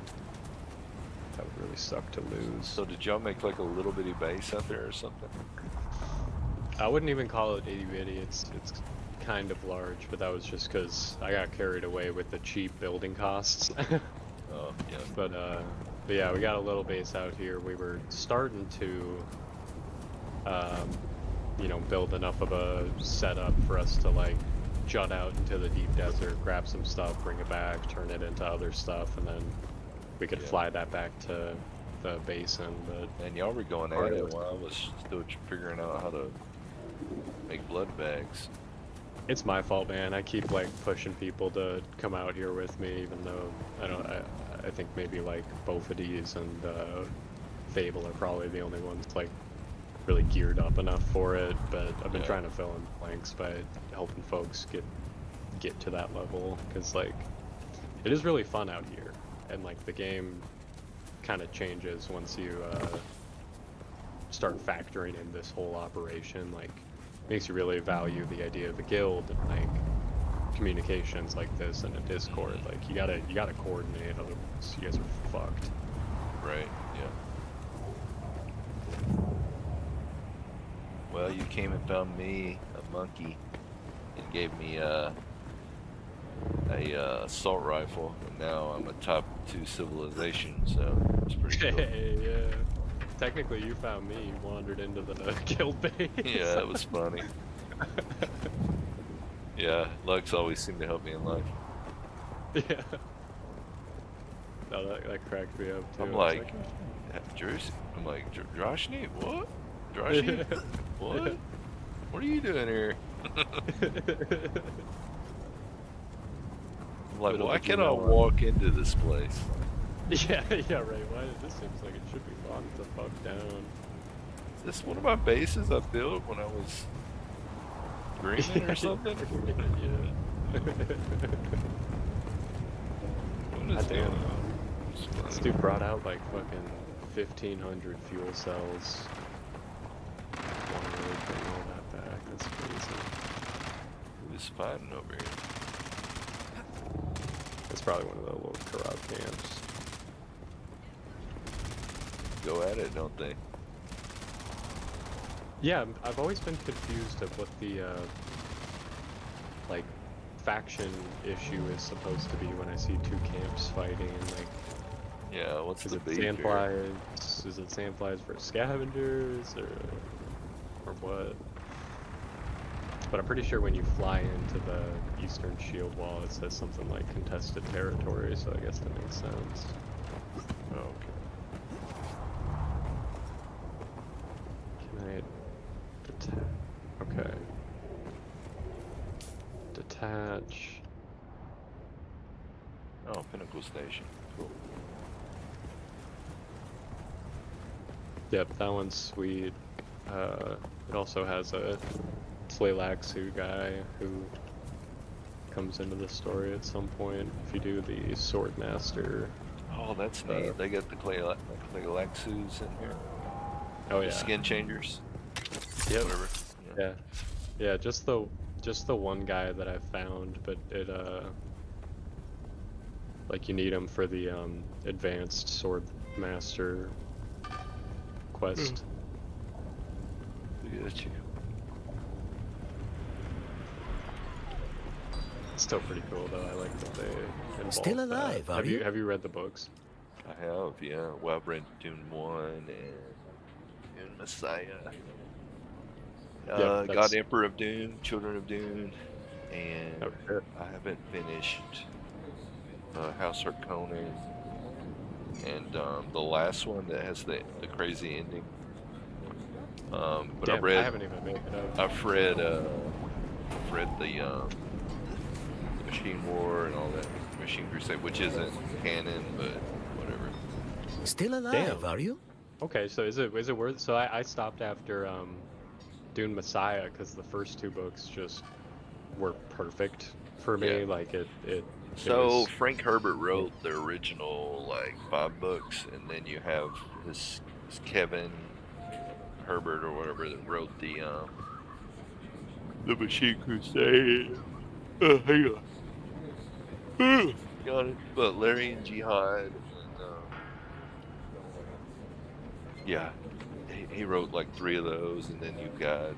that would really suck to lose. So did y'all make like a little bitty base out there or something? I wouldn't even call it itty bitty. It's kind of large, but that was just because I got carried away with the cheap building costs. Oh, yeah. But yeah, we got a little base out here. We were starting to, you know, build enough of a setup for us to like jut out into the deep desert, grab some stuff, bring it back, turn it into other stuff, and then we could fly that back to the basin. But And y'all were going at it while I was still figuring out how to make blood bags. it's my fault, man. I keep like pushing people to come out here with me, even though I think maybe like Bofidis and Fable are probably the only ones like really geared up enough for it. But I've been trying to fill in blanks by helping folks get to that level, because like it is really fun out here, and like the game kind of changes once you start factoring in this whole operation. Like, makes you really value the idea of the guild and like communications like this in a Discord. Like you gotta coordinate, otherwise you guys are fucked. Right, yeah. Well, you came and found me, a monkey, and gave me a assault rifle, and now I'm a top 2 civilization, so it's pretty cool. Hey, yeah. Technically, you found me. You wandered into the guild base. Yeah, that was funny. Yeah, Lux always seemed to help me in life. Yeah. No, that cracked me up too. I'm like, Jersey. I'm like, Droshny? What? Droshny? What? What are you doing here? I'm like, why can't I walk into this place? Yeah, yeah, right. Why? This seems like it should be locked the fuck down. Is this one of my bases I built when I was greening or something? Yeah. What is going on? This dude brought out like fucking 1,500 fuel cells. Wanna really bring all that back. That's crazy. Who's fighting over here? It's probably one of the little corrupt camps. Go at it, don't they? Yeah, I've always been confused of what the like faction issue is supposed to be when I see 2 camps fighting. Like, Yeah, what's is the it beef here? sandflies? Is it sandflies versus scavengers, or what? But I'm pretty sure when you fly into the eastern shield wall, it says something like contested territory. So I guess that makes sense. Oh, okay. Can I detach? Okay. Detach. Oh, Pinnacle Station. Cool. Yep, that one's sweet. It also has a Tleilaxu guy who comes into the story at some point if you do the Swordmaster. Oh, that's neat. They got the Tleilaxus in here. Oh The yeah. skin changers. Yep. Whatever. Yeah. Yeah, just the one guy that I found, but it like you need him for the advanced Swordmaster quest. Look at you. It's still pretty cool though. I like that they involve Still that. alive, are Have you you? have you read the books? I have, yeah. Well, I've read Dune 1 and Dune Messiah. Yeah, God that's- Emperor of Dune, Children of Dune, and Okay. I haven't finished House Harkonnen, and the last one that has the crazy ending. But Damn, I I haven't even made it up. I've read the Machine War and all that, Machine Crusade, which isn't canon, but whatever. Still alive, Damn. are you? Okay, so is it worth? So I stopped after Dune Messiah because the first 2 books just were perfect for me. Yeah. Like it So was- Frank Herbert wrote the original like 5 books, and then you have his Kevin Herbert or whatever that wrote the Machine Crusade. Hang on. Got it. But Larry and Jihad. And, yeah, he wrote like 3 of those, and then you've got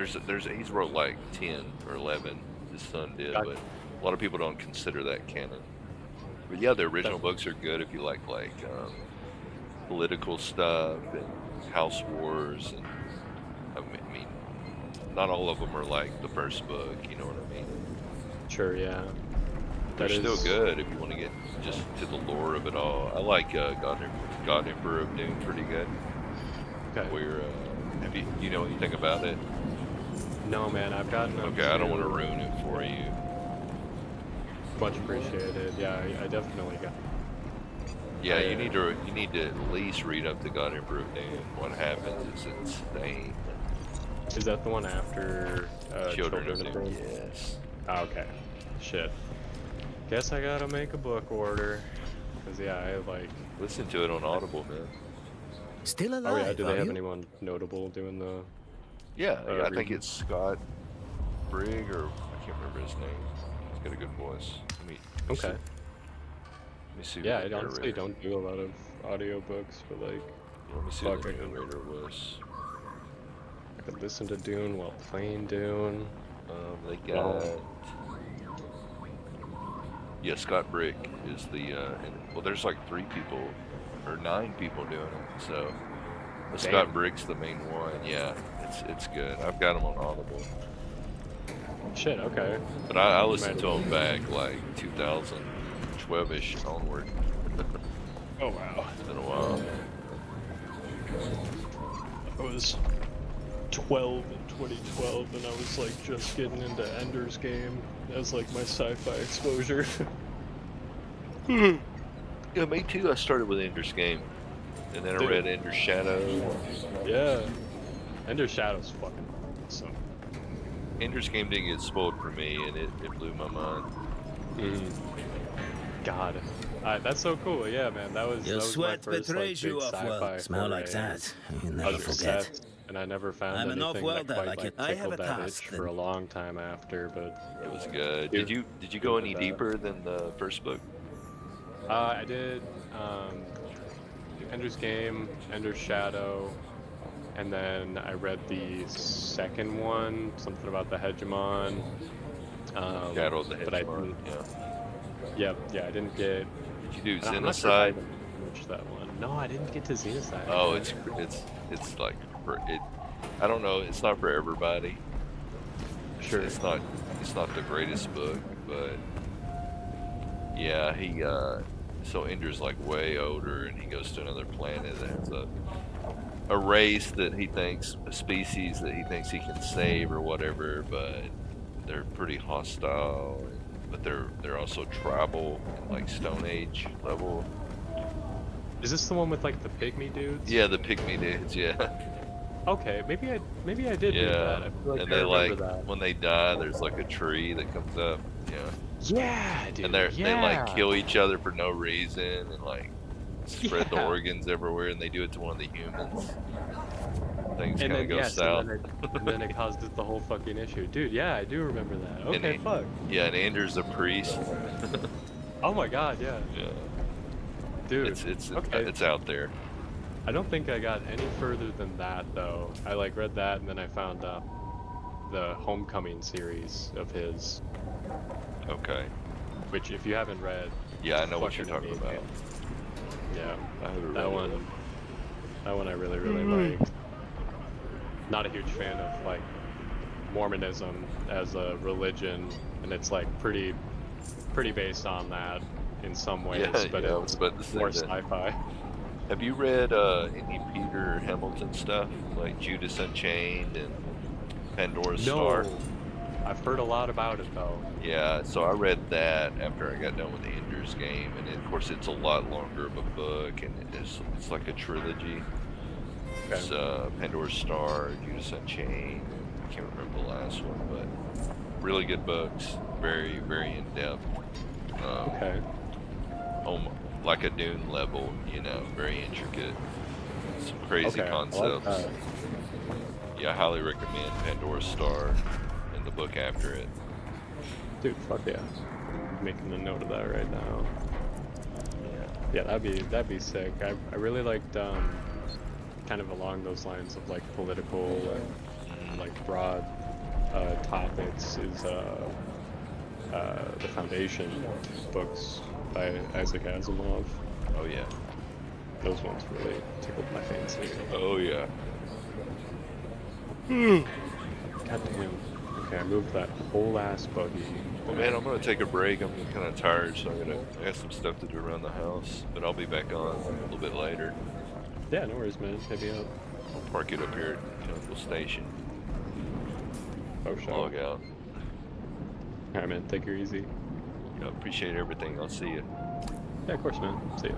He's wrote like 10 or 11. His son did, Gotcha. but a lot of people don't consider that canon. But yeah, the original books are good if you like political stuff and house wars, and I mean, not all of them are like the first book. You know what I mean? Sure, yeah. They're That still is- good if you want to get just to the lore of it all. I like God Emperor of Dune pretty good. Okay. Where you know anything about it? No, man, I've gotten. Okay, I don't want to ruin it for you. Much appreciated. Yeah, I definitely got. Yeah, you need to at least read up to God Emperor of Dune. What happens is insane. Is that the one after Children of Dune? Dune, yes. Oh, okay. Shit. Guess I gotta make a book order. Cause yeah, I like. Listen to it on Audible, man. Still alive, Oh yeah, do they are have you? anyone notable doing the? Yeah, I think reading? it's Scott Brigg, or I can't remember his name. He's got a good voice. Let me see. Okay. Let me see. Yeah, who the I honestly narrator- don't do a lot of audiobooks, but like, Let me see who the fuck, I can- narrator was. I could listen to Dune while playing Dune. They got. Yeah, Scott Brick is the. Well, there's like 3 people or 9 people doing it. So, but Scott Damn. Brick's the main one. Yeah, it's good. I've got him on Audible, Shit. Okay. but I listened Might to him back like 2012ish onward. Oh wow. It's been a while. I was 12 in 2012 and I was like just getting into Ender's Game as like my sci-fi exposure. Yeah, me too. I started with Ender's Game, and then I Dude. read Ender's Shadow. Yeah. Ender's Shadow's fucking awesome. Ender's Game didn't get spoiled for me, and it blew my mind. God. That's so cool. Yeah, man. That was. Your that was sweat my first, betrays like, you, big Off-World. sci-fi Smell like foray. that. You I never was forget. obsessed, and I never found I'm an anything off-worlder, that quite like it. like I have tickled a that task itch for a then. long time after. But It was good. Dude, Did you go any that. deeper than the first book? I did Ender's Game, Ender's Shadow, and then I read the second one, something about the Hegemon. Shadow of the but I Hedgehog. didn't. Yeah. Yeah, I didn't get. Did you do I'm not sure if I Xenocide? finished that one. No, I didn't get to Xenocide. Oh, it's like for it. I don't know. It's not for everybody. Sure. It's not the greatest book, but yeah, he so Ender's like way older, and he goes to another planet that has a race that he thinks, a species that he thinks he can save or whatever, but they're pretty hostile, but they're also tribal, like Stone Age level. Is this the one with like the pygmy dudes? Yeah, the pygmy dudes. Yeah. Okay, maybe I did read that. I feel like And I they remember like that. when they die, there's like a tree that comes up. Yeah. Yeah, dude. And they yeah. like kill each other for no reason and like spread the Yeah. organs everywhere, and they do it to one of the humans. Things And kind of then go yes, south. and then it caused the whole fucking issue, dude. Yeah, I do remember that. And Okay, fuck. Yeah, and Ender's a priest. Oh my god, yeah, Yeah. dude. It's okay. it's out there. I don't think I got any further than that though. I like read that and then I found the Homecoming series of his, Okay. which if you haven't read, Yeah, I know what you're fucking talking about. amazing. Yeah, I haven't read that it. one. That one I really liked. Not a huge fan of like Mormonism as a religion, and it's like pretty based on that in some ways, Yeah, but yeah, I was it's about to say more that. sci-fi. Have you read any Peter Hamilton stuff, like Judas Unchained and Pandora's Star? No, I've heard a lot about it though. Yeah, so I read that after I got done with the Ender's Game, and of course it's a lot longer of a book, and it's like a trilogy. Okay. It's Pandora's Star, Judas Unchained, I can't remember the last one, but really good books, very, very in-depth. Okay. Like a Dune level, you know, very intricate, some crazy Okay, I like concepts. that. Yeah, I highly recommend Pandora's Star and the book after it. Dude, fuck yeah. I'm making a note of that right now. Yeah, that'd be sick. I really liked kind of along those lines of like political like broad topics is the Foundation books by Isaac Asimov. Oh yeah. Those ones really tickled my fancy. Oh yeah. God damn. Okay, I moved that whole ass buggy. Well, man, I'm gonna take a break. I'm kind of tired, so I got some stuff to do around the house. But I'll be back on a little bit later. Yeah, no worries, man. Hit me up. I'll park it up here at Chemical Station. Oh, sure. Log out. Alright, man. Take her easy. Appreciate everything. I'll see you. Yeah, of course, man. See ya.